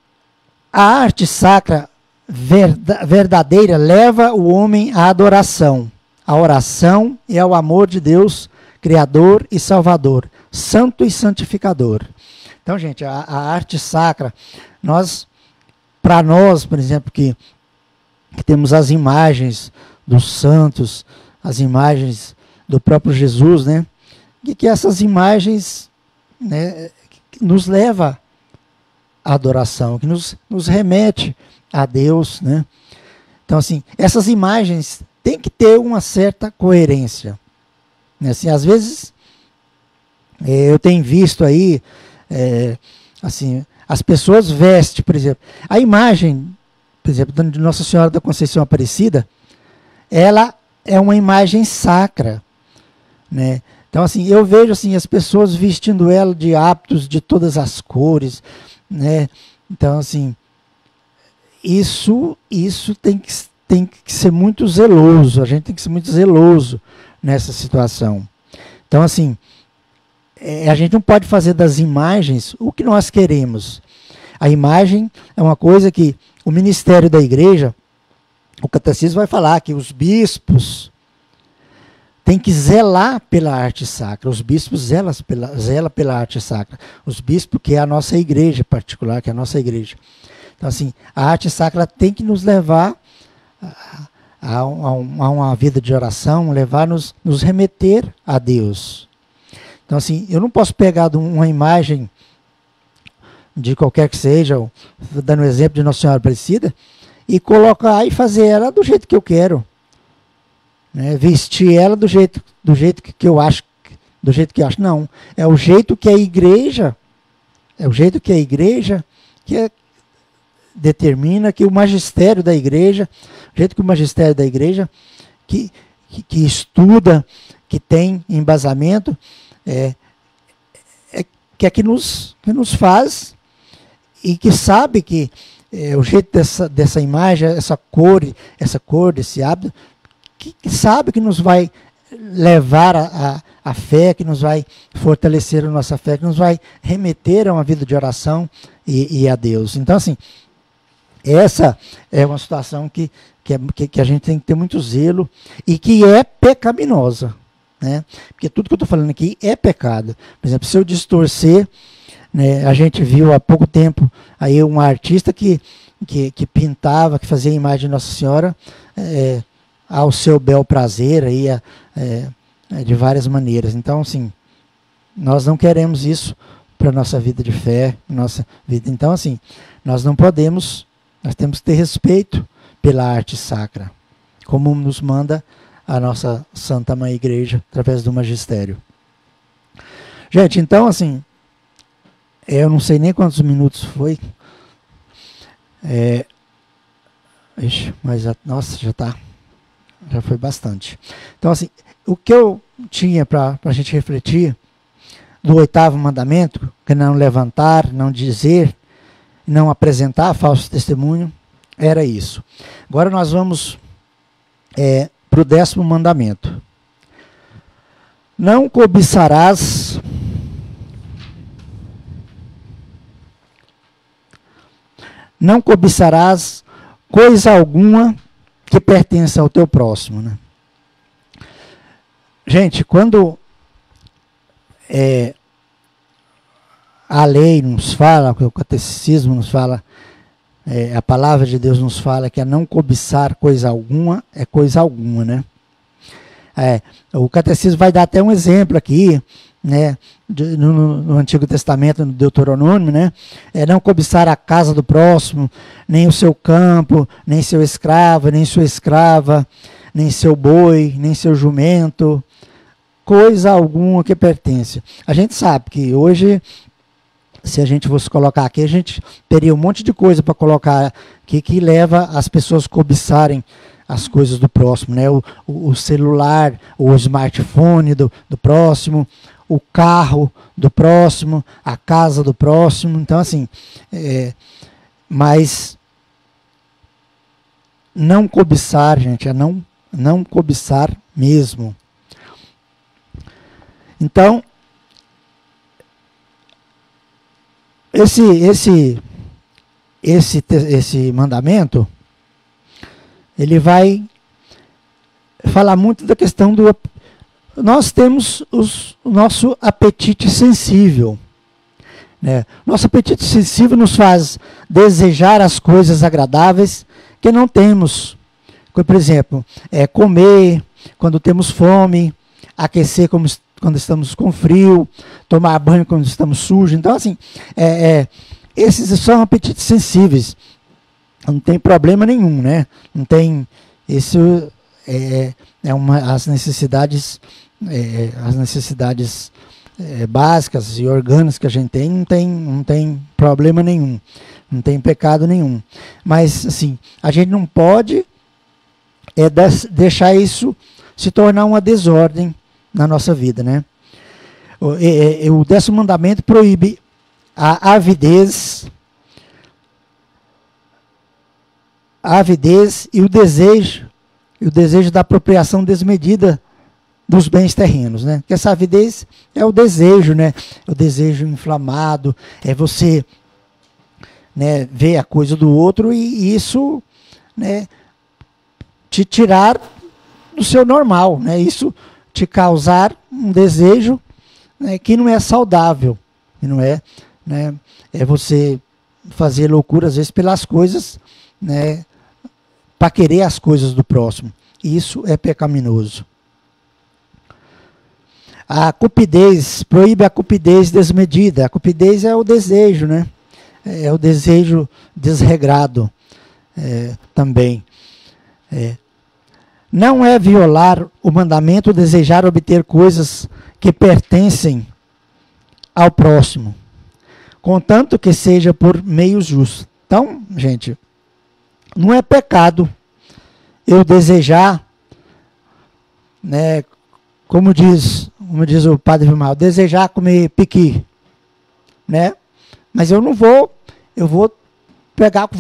a arte sacra verdadeira leva o homem à adoração, à oração e ao amor de Deus, Criador e Salvador, Santo e Santificador. Então, gente, a arte sacra, para nós, por exemplo, que temos as imagens dos santos, as imagens do próprio Jesus, né? Que essas imagens, né, nos leva à adoração, que nos remete a Deus, né? Então, assim, essas imagens têm que ter uma certa coerência. Assim, às vezes, eu tenho visto aí, assim, as pessoas vestem, por exemplo, a imagem, por exemplo, de Nossa Senhora da Conceição Aparecida, ela é uma imagem sacra, né? Então, assim, eu vejo assim, as pessoas vestindo ela de hábitos de todas as cores, né? Então, assim, isso tem que ser muito zeloso, a gente tem que ser muito zeloso nessa situação. Então, assim, a gente não pode fazer das imagens o que nós queremos. A imagem é uma coisa que o ministério da igreja, o catecismo vai falar que os bispos têm que zelar pela arte sacra. Os bispos zelam pela arte sacra. Os bispos, que é a nossa igreja particular, que é a nossa igreja. Então, assim, a arte sacra tem que nos levar a uma vida de oração, levar-nos remeter a Deus. Então, assim, eu não posso pegar uma imagem de qualquer que seja, dando o exemplo de Nossa Senhora Aparecida, e colocar e fazer ela do jeito que eu quero. Né? Vestir ela do jeito que eu acho, não. É o jeito que a igreja, determina, que o magistério da igreja, que estuda, que tem embasamento, que nos faz, e que sabe que o jeito dessa imagem, essa cor desse hábito, que sabe que nos vai levar a fé, que nos vai fortalecer a nossa fé, que nos vai remeter a uma vida de oração e a Deus. Então, assim, essa é uma situação que a gente tem que ter muito zelo e que é pecaminosa, né? Porque tudo que eu estou falando aqui é pecado. Por exemplo, se eu distorcer, né, a gente viu há pouco tempo aí um artista que pintava, que fazia a imagem de Nossa Senhora ao seu bel prazer, aí, de várias maneiras. Então, assim, nós não queremos isso para a nossa vida de fé, nossa vida. Então, assim, nós temos que ter respeito pela arte sacra, como nos manda a nossa Santa Mãe Igreja, através do magistério. Gente, então, assim, eu não sei nem quantos minutos foi, mas, nossa, já foi bastante. Então, assim, o que eu tinha para a gente refletir do 8º mandamento, que é não levantar, não dizer, não apresentar falso testemunho, era isso. Agora nós vamos para o 10º mandamento. Não cobiçarás coisa alguma que pertença ao teu próximo, né? Gente, quando a lei nos fala, o catecismo nos fala, a palavra de Deus nos fala que a não cobiçar coisa alguma é coisa alguma, né? O catecismo vai dar até um exemplo aqui, né, no Antigo Testamento, no Deuteronômio, né? Não cobiçar a casa do próximo, nem o seu campo, nem seu escravo, nem sua escrava, nem seu boi, nem seu jumento, coisa alguma que pertence. A gente sabe que hoje, se a gente fosse colocar aqui, a gente teria um monte de coisa para colocar aqui que leva as pessoas a cobiçarem as coisas do próximo, né? O celular, o smartphone do próximo, o carro do próximo, a casa do próximo. Então, assim, mas não cobiçar, gente, é não cobiçar mesmo. Então, esse mandamento, ele vai falar muito da questão do... Nós temos o nosso apetite sensível, né? Nosso apetite sensível nos faz desejar as coisas agradáveis que não temos. Por exemplo, comer quando temos fome, aquecer quando estamos com frio, tomar banho quando estamos sujos. Então, assim, esses são apetites sensíveis. não tem problema nenhum, né? Não tem, isso as necessidades, básicas e orgânicas que a gente tem, não tem problema nenhum, não tem pecado nenhum. Mas assim, a gente não pode deixar isso se tornar uma desordem na nossa vida, né? O 10º mandamento proíbe a avidez e o desejo da apropriação desmedida dos bens terrenos, né? Porque essa avidez é o desejo, né? O desejo inflamado, é você, né, ver a coisa do outro e isso, né, te tirar do seu normal, né? Isso te causar um desejo, né, que não é saudável, que não é, né? É você fazer loucura às vezes pelas coisas, né, para querer as coisas do próximo. Isso é pecaminoso. A cupidez, proíbe a cupidez desmedida. A cupidez é o desejo, né? É o desejo desregrado também. Não é violar o mandamento desejar obter coisas que pertencem ao próximo, contanto que seja por meios justos. Então, gente, não é pecado eu desejar, né, como diz o padre Vilmar, desejar comer piqui, né? Mas eu não vou, vou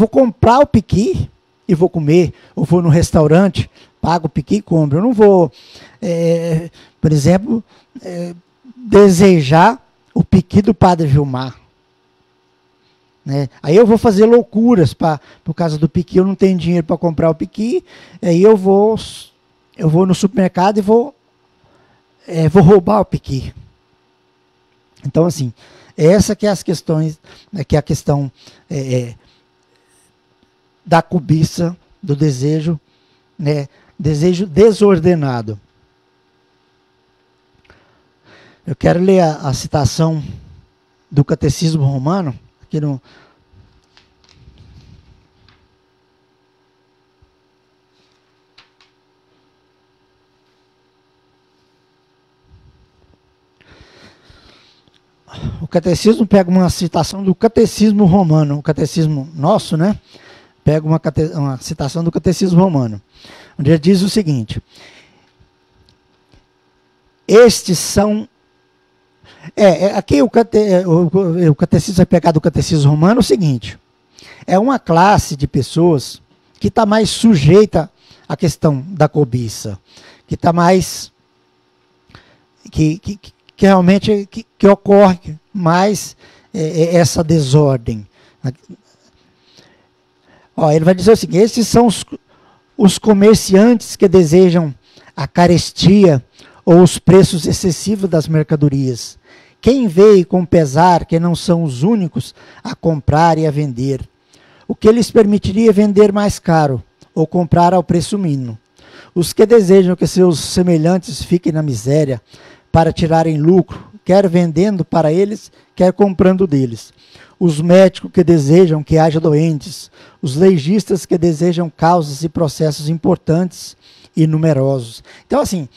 comprar o piqui e vou comer, ou vou no restaurante, pago o piqui e compro. Eu não vou, por exemplo, desejar o piqui do padre Vilmar. Né? Aí eu vou fazer loucuras por causa do piqui, eu não tenho dinheiro para comprar o piqui, aí eu vou no supermercado e vou roubar o piqui. Então, assim, essa que é as questões, que é a questão da cobiça, do desejo, né? Desejo desordenado. Eu quero ler a citação do Catecismo Romano, aqui no... O catecismo pega uma citação do Catecismo Romano, o catecismo nosso, né? Pega uma citação do Catecismo Romano, onde ele diz o seguinte: estes são... aqui o catecismo vai pegar do Catecismo Romano o seguinte: é uma classe de pessoas que está mais sujeita à questão da cobiça, que está mais... que realmente que ocorre mais essa desordem. Ele vai dizer o seguinte: esses são os comerciantes que desejam a carestia ou os preços excessivos das mercadorias. Quem vê com pesar que não são os únicos a comprar e a vender, o que lhes permitiria vender mais caro ou comprar ao preço mínimo. Os que desejam que seus semelhantes fiquem na miséria para tirarem lucro, quer vendendo para eles, quer comprando deles. Os médicos que desejam que haja doentes, os legistas que desejam causas e processos importantes e numerosos. Então, assim,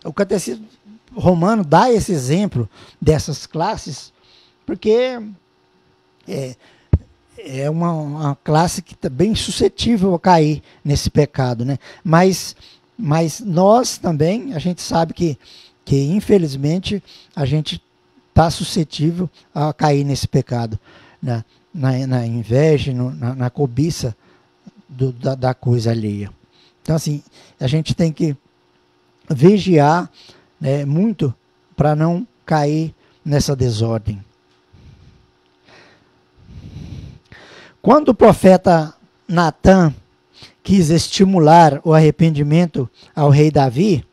o Catecismo Romano dá esse exemplo dessas classes, porque é uma classe que está bem suscetível a cair nesse pecado, né? Mas nós também, a gente sabe que infelizmente a gente está suscetível a cair nesse pecado, né? Na inveja, na cobiça da coisa alheia. Então, assim, a gente tem que vigiar, né, muito para não cair nessa desordem. Quando o profeta Natã quis estimular o arrependimento ao rei Davi,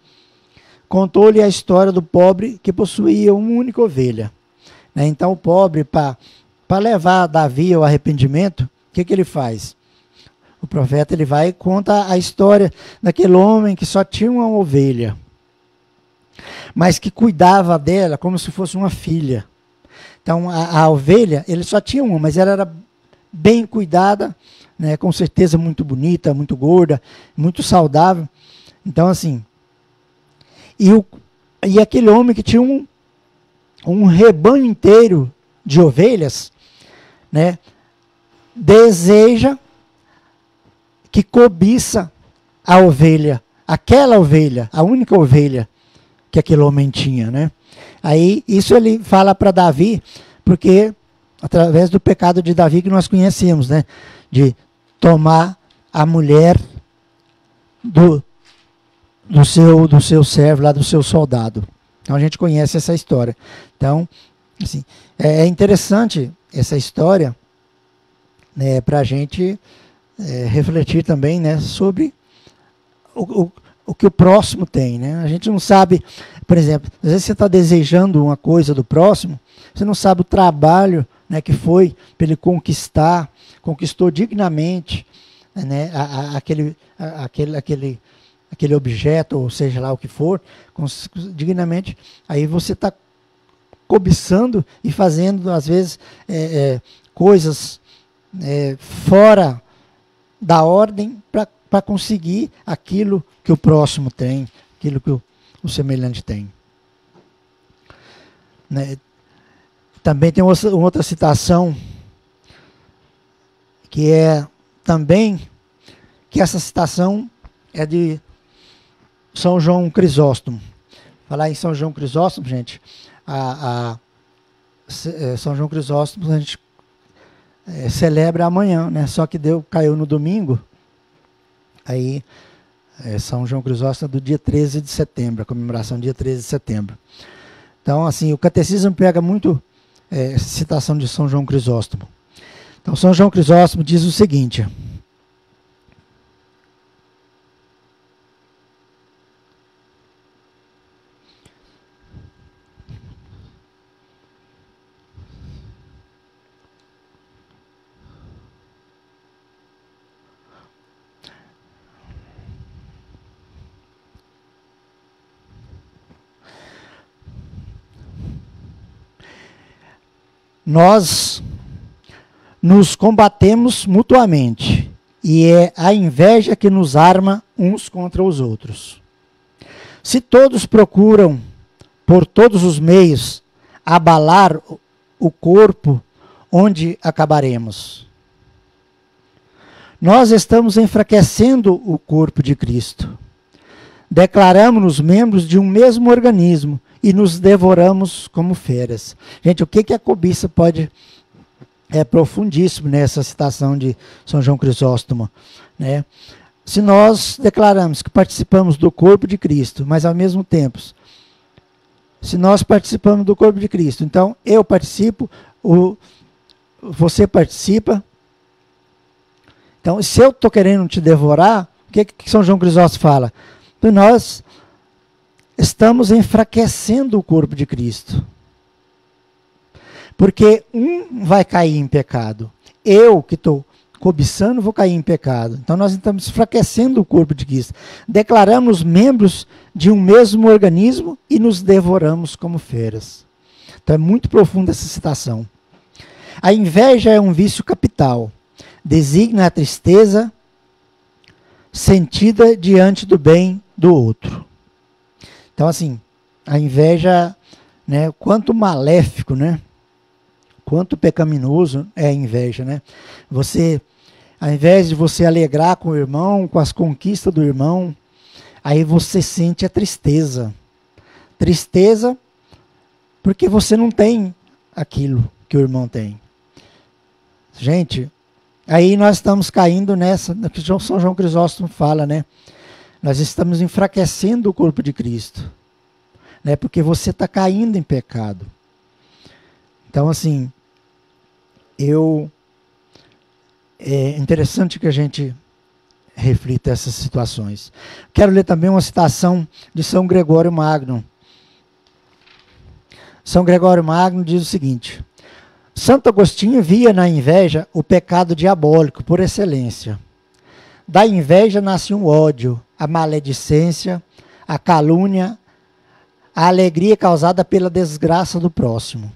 contou-lhe a história do pobre que possuía uma única ovelha. Então o pobre, para levar Davi ao arrependimento, o que ele faz? O profeta ele vai e conta a história daquele homem que só tinha uma ovelha, mas que cuidava dela como se fosse uma filha. Então a ovelha, ele só tinha uma, mas ela era bem cuidada, né, com certeza muito bonita, muito gorda, muito saudável. Então, assim, e aquele homem que tinha um rebanho inteiro de ovelhas, né, deseja, que cobiça a ovelha, aquela ovelha, a única ovelha que aquele homem tinha, né? Aí, isso ele fala para Davi, porque através do pecado de Davi que nós conhecemos, né? De tomar a mulher do seu servo, lá do seu soldado. Então a gente conhece essa história. Então, assim, é interessante essa história, né, para a gente refletir também, né, sobre o que o próximo tem, né? A gente não sabe, por exemplo, às vezes você está desejando uma coisa do próximo, você não sabe o trabalho, né, que foi para ele conquistou dignamente, né, aquele objeto, ou seja lá o que for, dignamente. Aí você está cobiçando e fazendo, às vezes, coisas fora da ordem para conseguir aquilo que o próximo tem, aquilo que o semelhante tem. Né? Também tem outra citação, que é também, que essa citação é de São João Crisóstomo. Falar em São João Crisóstomo, gente, São João Crisóstomo a gente celebra amanhã, né? Só que caiu no domingo. Aí, São João Crisóstomo do dia 13 de setembro, a comemoração do dia 13 de setembro. Então, assim, o catecismo pega muito citação de São João Crisóstomo. Então, São João Crisóstomo diz o seguinte: nós nos combatemos mutuamente, e é a inveja que nos arma uns contra os outros. Se todos procuram, por todos os meios, abalar o corpo, onde acabaremos? Nós estamos enfraquecendo o corpo de Cristo. Declaramos-nos membros de um mesmo organismo e nos devoramos como feras. Gente, o que a cobiça pode... É profundíssimo nessa citação de São João Crisóstomo, né? Se nós declaramos que participamos do corpo de Cristo, mas ao mesmo tempo, se nós participamos do corpo de Cristo, então eu participo, você participa. Então, se eu estou querendo te devorar, o que São João Crisóstomo fala? Então, nós estamos enfraquecendo o corpo de Cristo. Porque um vai cair em pecado. Eu, que estou cobiçando, vou cair em pecado. Então nós estamos enfraquecendo o corpo de Cristo. Declaramos membros de um mesmo organismo e nos devoramos como feras. Então é muito profunda essa citação. A inveja é um vício capital. Designa a tristeza sentida diante do bem do outro. Então, assim, a inveja, né, quanto maléfico, né? Quanto pecaminoso é a inveja, né? Você, ao invés de você alegrar com o irmão, com as conquistas do irmão, aí você sente a tristeza. Tristeza porque você não tem aquilo que o irmão tem. Gente, aí nós estamos caindo nessa, que São João Crisóstomo fala, né? Nós estamos enfraquecendo o corpo de Cristo, né? Porque você está caindo em pecado. Então, assim, é interessante que a gente reflita essas situações. Quero ler também uma citação de São Gregório Magno. São Gregório Magno diz o seguinte: Santo Agostinho via na inveja o pecado diabólico por excelência. Da inveja nasce um ódio, a maledicência, a calúnia, a alegria causada pela desgraça do próximo.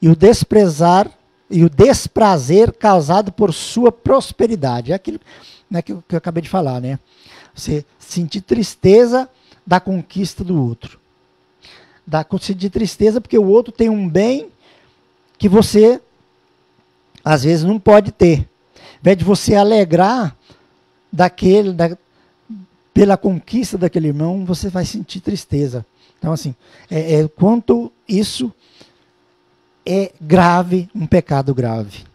E o desprezar e o desprazer causado por sua prosperidade. É aquilo, né, que eu acabei de falar, né? Você sentir tristeza da conquista do outro. Sentir tristeza porque o outro tem um bem que você, às vezes, não pode ter. Ao invés de você alegrar pela conquista daquele irmão, você vai sentir tristeza. Então, assim, quanto isso é grave, um pecado grave.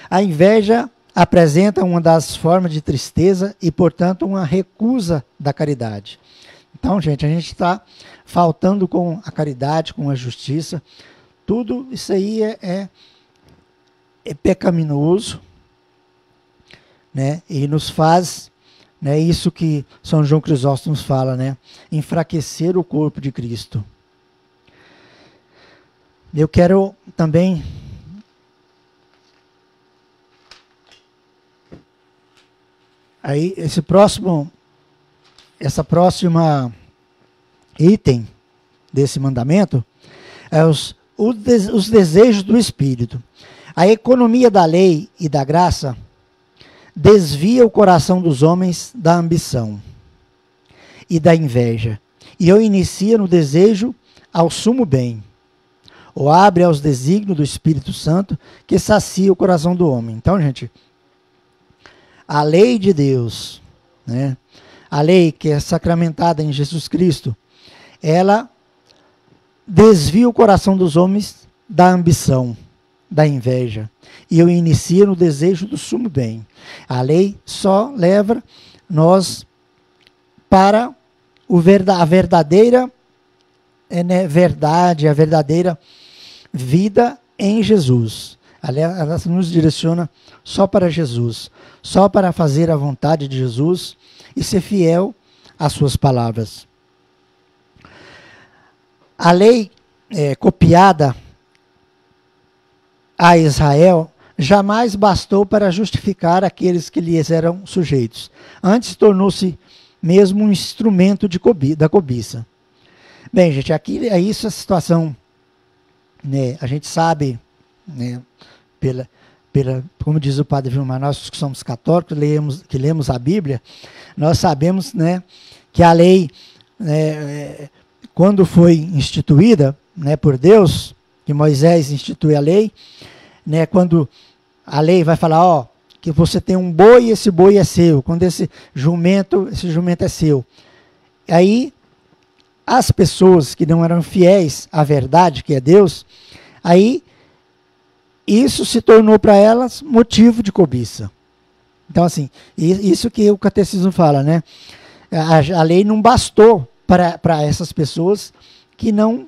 A inveja apresenta uma das formas de tristeza e, portanto, uma recusa da caridade. Então, gente, a gente está faltando com a caridade, com a justiça. Tudo isso aí é pecaminoso, né? E nos faz, né, isso que São João Crisóstomo fala, né? Enfraquecer o corpo de Cristo. Eu quero também aí essa próxima item desse mandamento é os desejos do Espírito. A economia da lei e da graça desvia o coração dos homens da ambição e da inveja, e o inicia no desejo ao sumo bem, ou abre aos desígnios do Espírito Santo, que sacia o coração do homem. Então, gente, a lei de Deus, né, a lei que é sacramentada em Jesus Cristo, ela desvia o coração dos homens da ambição, da inveja, e o inicia no desejo do sumo bem. A lei só leva nós para a verdadeira verdade, a verdadeira vida em Jesus. Ela nos direciona só para Jesus, só para fazer a vontade de Jesus e ser fiel às suas palavras. A lei copiada a Israel jamais bastou para justificar aqueles que lhes eram sujeitos. Antes tornou-se mesmo um instrumento da cobiça. Bem, gente, aqui é isso a situação, né? A gente sabe, né, como diz o padre Vilmar, nós que somos católicos, que lemos a Bíblia, nós sabemos, né, que a lei, quando foi instituída, né, por Deus, que Moisés institui a lei, né, quando a lei vai falar, que você tem um boi e esse boi é seu, quando esse jumento é seu. Aí, as pessoas que não eram fiéis à verdade, que é Deus, aí isso se tornou para elas motivo de cobiça. Então, assim, isso que o catecismo fala, né? A lei não bastou para essas pessoas que não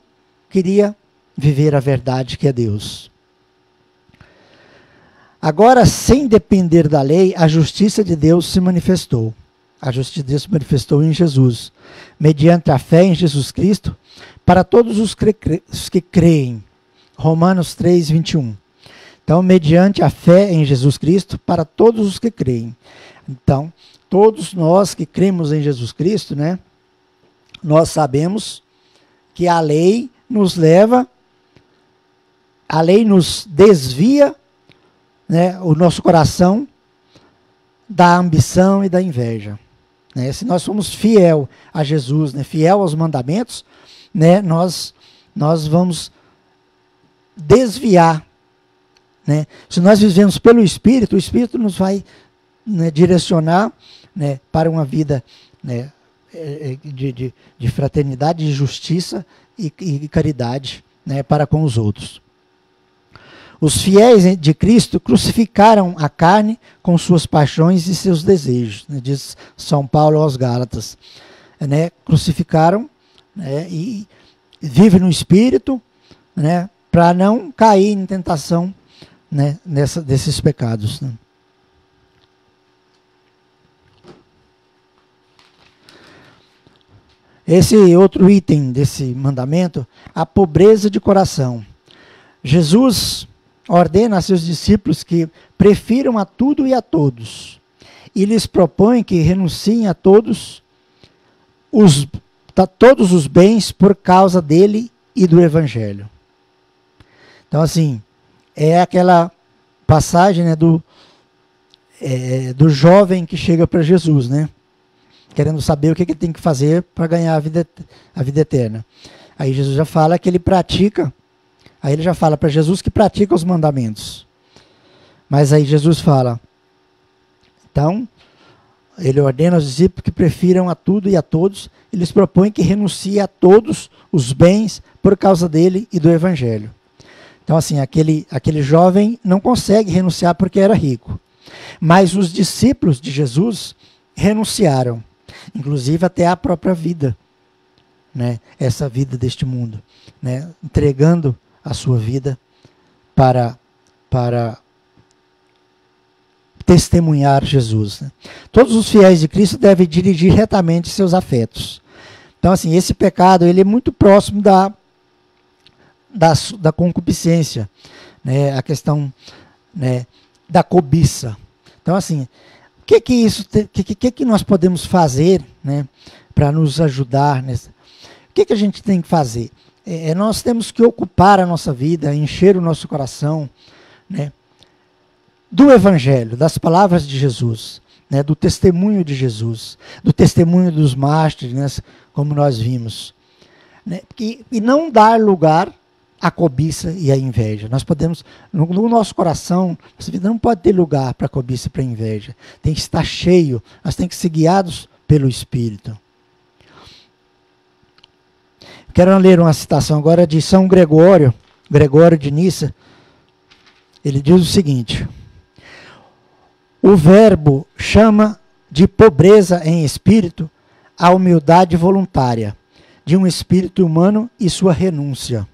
queria viver a verdade, que é Deus. Agora, sem depender da lei, a justiça de Deus se manifestou. A justiça de Deus se manifestou em Jesus, mediante a fé em Jesus Cristo, para todos os que creem. Romanos 3, 21. Então, mediante a fé em Jesus Cristo, para todos os que creem. Então, todos nós que cremos em Jesus Cristo, né, nós sabemos que a lei nos desvia, né, o nosso coração da ambição e da inveja. Né? Se nós somos fiel a Jesus, né, fiel aos mandamentos, né, nós vamos desviar. Né? Se nós vivemos pelo Espírito, o Espírito nos vai, né, direcionar, né, para uma vida, né, de fraternidade, de justiça e caridade, né, para com os outros. Os fiéis de Cristo crucificaram a carne com suas paixões e seus desejos, né, diz São Paulo aos Gálatas. Né, crucificaram, né, e vivem no Espírito, né, para não cair em tentação, né, desses pecados. Né. Esse outro item desse mandamento, a pobreza de coração. Jesus ordena a seus discípulos que prefiram a tudo e a todos, e lhes propõe que renunciem a todos os bens por causa dele e do Evangelho. Então, assim, é aquela passagem, né, do jovem que chega para Jesus, né? Querendo saber o que ele tem que fazer para ganhar a vida eterna. Aí Jesus já fala que ele pratica, aí ele já fala para Jesus que pratica os mandamentos. Mas aí Jesus fala, então, ele ordena aos discípulos que prefiram a tudo e a todos, e lhes propõe que renuncie a todos os bens por causa dele e do evangelho. Então, assim, aquele jovem não consegue renunciar porque era rico. Mas os discípulos de Jesus renunciaram, inclusive até a própria vida, né? Essa vida deste mundo, né? Entregando a sua vida para testemunhar Jesus, né? Todos os fiéis de Cristo devem dirigir retamente seus afetos. Então, assim, esse pecado ele é muito próximo da concupiscência, né? A questão, né, da cobiça. Então, assim, o que nós podemos fazer, né, para nos ajudar nessa? O que a gente tem que fazer? Nós temos que ocupar a nossa vida, encher o nosso coração, né, do Evangelho, das palavras de Jesus, né, do testemunho de Jesus, do testemunho dos mártires, né, como nós vimos, né, e não dar lugar à cobiça e à inveja. Nós podemos, no nosso coração, nossa vida não pode ter lugar para a cobiça e para a inveja. Tem que estar cheio, nós temos que ser guiados pelo Espírito. Quero ler uma citação agora de São Gregório de Nissa. Ele diz o seguinte: o verbo chama de pobreza em espírito a humildade voluntária de um espírito humano e sua renúncia.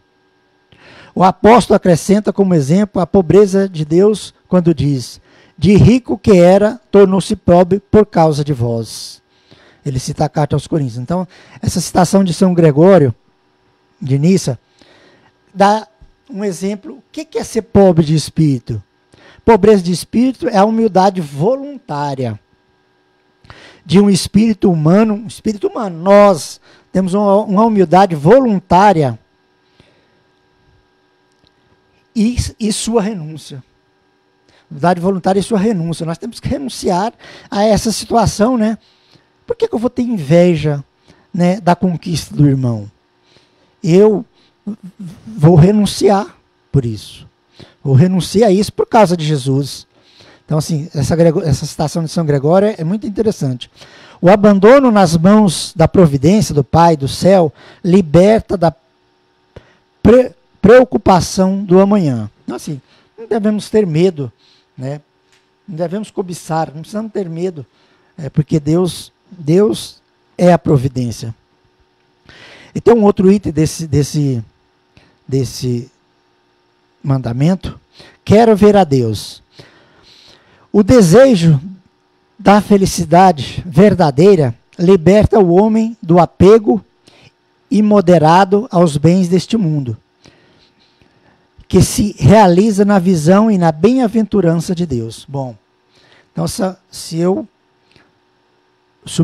O apóstolo acrescenta como exemplo a pobreza de Deus quando diz: de rico que era, tornou-se pobre por causa de vós. Ele cita a carta aos Coríntios. Então, essa citação de São Gregório de Nissa dá um exemplo. O que é ser pobre de espírito? Pobreza de espírito é a humildade voluntária de um espírito humano. Nós temos uma humildade voluntária e sua renúncia. Humildade voluntária e sua renúncia. Nós temos que renunciar a essa situação, né? Por que eu vou ter inveja, né, da conquista do irmão? Eu vou renunciar por isso. Vou renunciar a isso por causa de Jesus. Então, assim, essa citação de São Gregório é muito interessante. O abandono nas mãos da providência, do Pai, do céu, liberta da preocupação do amanhã. Então, assim, não devemos ter medo, né? Não devemos cobiçar, não precisamos ter medo, porque Deus é a providência. E tem um outro item desse mandamento: quero ver a Deus. O desejo da felicidade verdadeira liberta o homem do apego imoderado aos bens deste mundo, que se realiza na visão e na bem-aventurança de Deus. Bom, então se o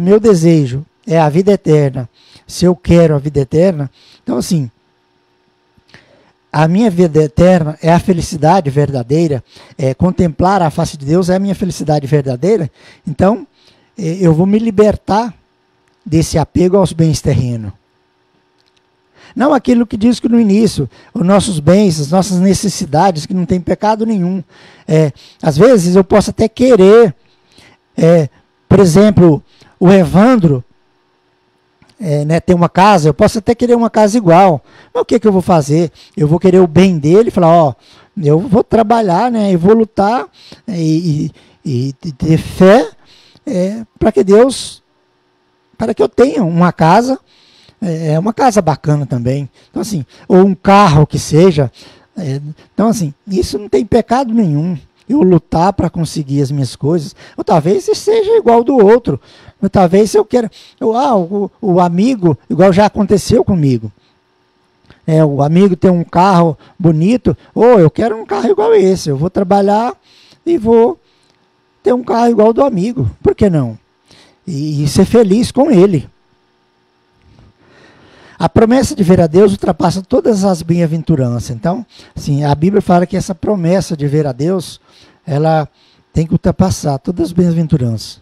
meu desejo é a vida eterna, se eu quero a vida eterna, então assim, a minha vida eterna é a felicidade verdadeira, contemplar a face de Deus é a minha felicidade verdadeira, então eu vou me libertar desse apego aos bens terrenos. Não aquilo que diz que no início, os nossos bens, as nossas necessidades, que não tem pecado nenhum. Às vezes eu posso até querer, por exemplo, o Evandro, né, ter uma casa, eu posso até querer uma casa igual. Mas o que eu vou fazer? Eu vou querer o bem dele e falar, eu vou trabalhar, né, eu vou lutar e ter fé para que eu tenha uma casa, uma casa bacana também. Então, assim, ou um carro que seja. Então, assim, isso não tem pecado nenhum. Eu lutar para conseguir as minhas coisas. Ou talvez seja igual do outro. Ou talvez eu queira. O amigo, igual já aconteceu comigo. O amigo tem um carro bonito. Eu quero um carro igual esse. Eu vou trabalhar e vou ter um carro igual do amigo. Por que não? E ser feliz com ele. A promessa de ver a Deus ultrapassa todas as bem-aventuranças. Então, assim, a Bíblia fala que essa promessa de ver a Deus, ela tem que ultrapassar todas as bem-aventuranças.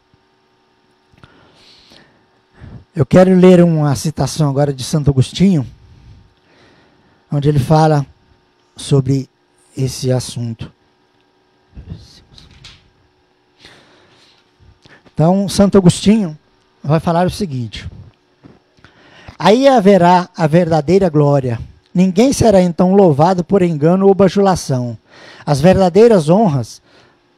Eu quero ler uma citação agora de Santo Agostinho, onde ele fala sobre esse assunto. Então, Santo Agostinho vai falar o seguinte: aí haverá a verdadeira glória. Ninguém será então louvado por engano ou bajulação. As verdadeiras honras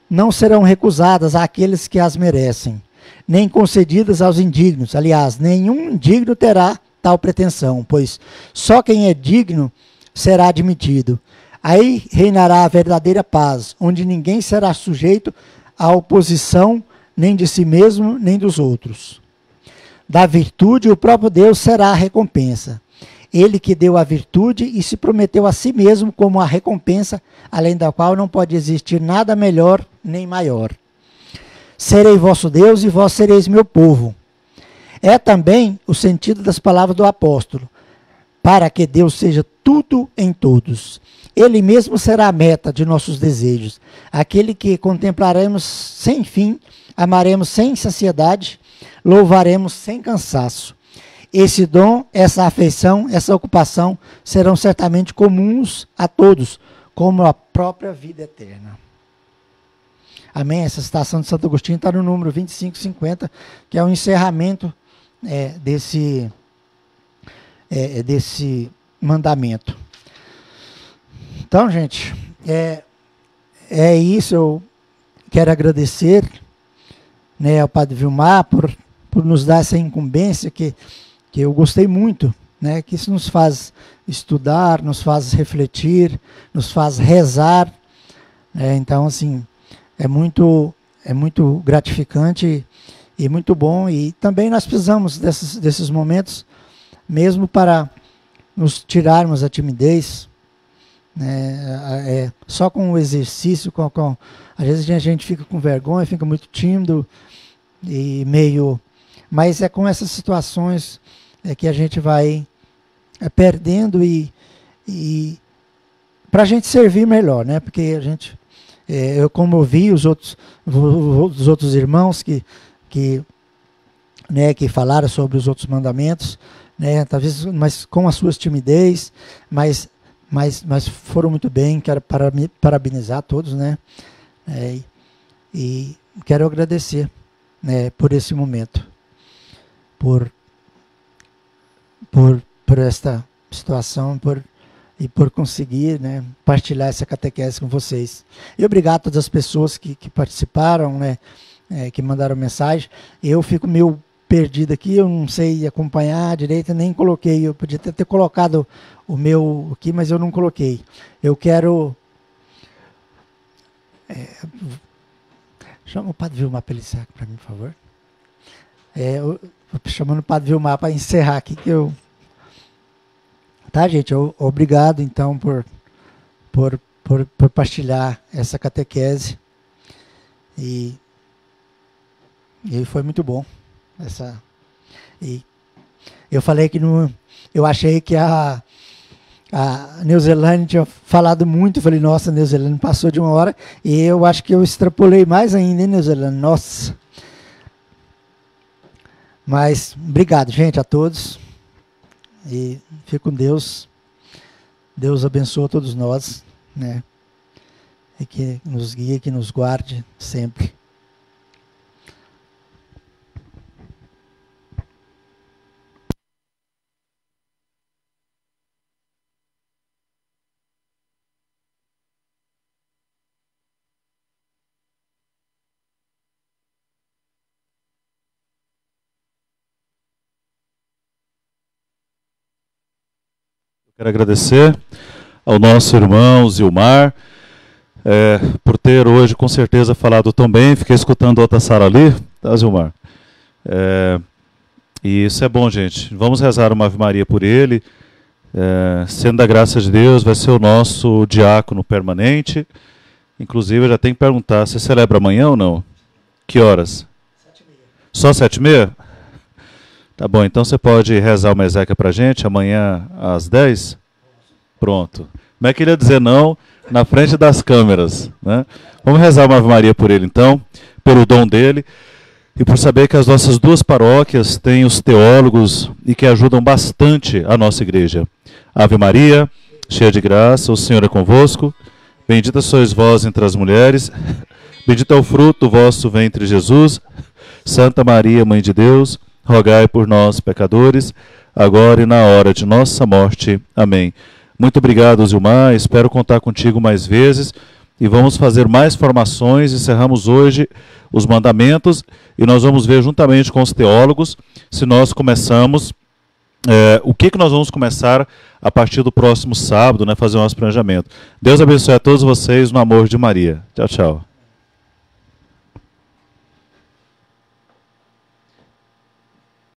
não serão recusadas àqueles que as merecem, nem concedidas aos indignos. Aliás, nenhum indigno terá tal pretensão, pois só quem é digno será admitido. Aí reinará a verdadeira paz, onde ninguém será sujeito à oposição nem de si mesmo, nem dos outros. Da virtude, o próprio Deus será a recompensa. Ele que deu a virtude e se prometeu a si mesmo como a recompensa, além da qual não pode existir nada melhor nem maior. Serei vosso Deus e vós sereis meu povo. É também o sentido das palavras do apóstolo, para que Deus seja tudo em todos. Ele mesmo será a meta de nossos desejos, aquele que contemplaremos sem fim, amaremos sem saciedade, louvaremos sem cansaço. Esse dom, essa afeição, essa ocupação serão certamente comuns a todos, como a própria vida eterna. Amém? Essa citação de Santo Agostinho está no número 2550, que é o encerramento desse mandamento. Então, gente, é isso. Eu quero agradecer, né, ao Padre Vilmar por nos dar essa incumbência que eu gostei muito, né, que isso nos faz estudar, nos faz refletir, nos faz rezar. Então, assim, é muito gratificante e muito bom. E também nós precisamos desses momentos, mesmo para nos tirarmos a timidez, né? Só com o exercício, às vezes a gente fica com vergonha, fica muito tímido e meio... Mas é com essas situações que a gente vai perdendo e para a gente servir melhor, né? Porque a gente... eu, como eu vi os outros irmãos que falaram sobre os outros mandamentos, né, talvez, mas com as suas timidez, mas foram muito bem. Quero parabenizar todos, né, e quero agradecer, né, por esse momento, por esta situação, por conseguir, né, partilhar essa catequese com vocês. E obrigado a todas as pessoas que participaram, né, que mandaram mensagem. Eu fico meio perdido aqui, eu não sei acompanhar direito, nem coloquei. Eu podia ter colocado o meu aqui, mas eu não coloquei. Eu quero... chama o Padre Vilmar para ele encerrar para mim, por favor. Chamando o Padre Vilmar para encerrar aqui, que eu... Tá, gente? Obrigado, então, por partilhar essa catequese. E foi muito bom. E eu falei que eu achei que a Neuzelane tinha falado muito. Eu falei, nossa, a Neuzelane passou de 1 hora. E eu acho que eu extrapolei mais ainda, hein, Neuzelane? Nossa. Mas, obrigado, gente, a todos. E fique com Deus. Deus abençoe a todos nós, né? E que nos guie, que nos guarde sempre. Quero agradecer ao nosso irmão Zilmar, por ter hoje com certeza falado tão bem. Fiquei escutando outra Sara ali, tá, Zilmar? E isso é bom, gente. Vamos rezar uma Ave Maria por ele. Sendo da graça de Deus, vai ser o nosso diácono permanente. Inclusive, eu já tenho que perguntar, você celebra amanhã ou não? Que horas? 7h30. Só 7h30? Tá bom, então você pode rezar uma exéquia para a gente amanhã às 10? Pronto. Como é que ele ia dizer não na frente das câmeras, né? Vamos rezar uma Ave Maria por ele então, pelo dom dele, e por saber que as nossas duas paróquias têm os teólogos e que ajudam bastante a nossa igreja. Ave Maria, cheia de graça, o Senhor é convosco, bendita sois vós entre as mulheres, bendito é o fruto do vosso ventre, Jesus. Santa Maria, Mãe de Deus, rogai por nós, pecadores, agora e na hora de nossa morte. Amém. Muito obrigado, Zilmar. Espero contar contigo mais vezes e vamos fazer mais formações. Encerramos hoje os mandamentos e nós vamos ver juntamente com os teólogos se nós começamos, o que nós vamos começar a partir do próximo sábado, né, fazer o nosso planejamento. Deus abençoe a todos vocês no amor de Maria. Tchau, tchau.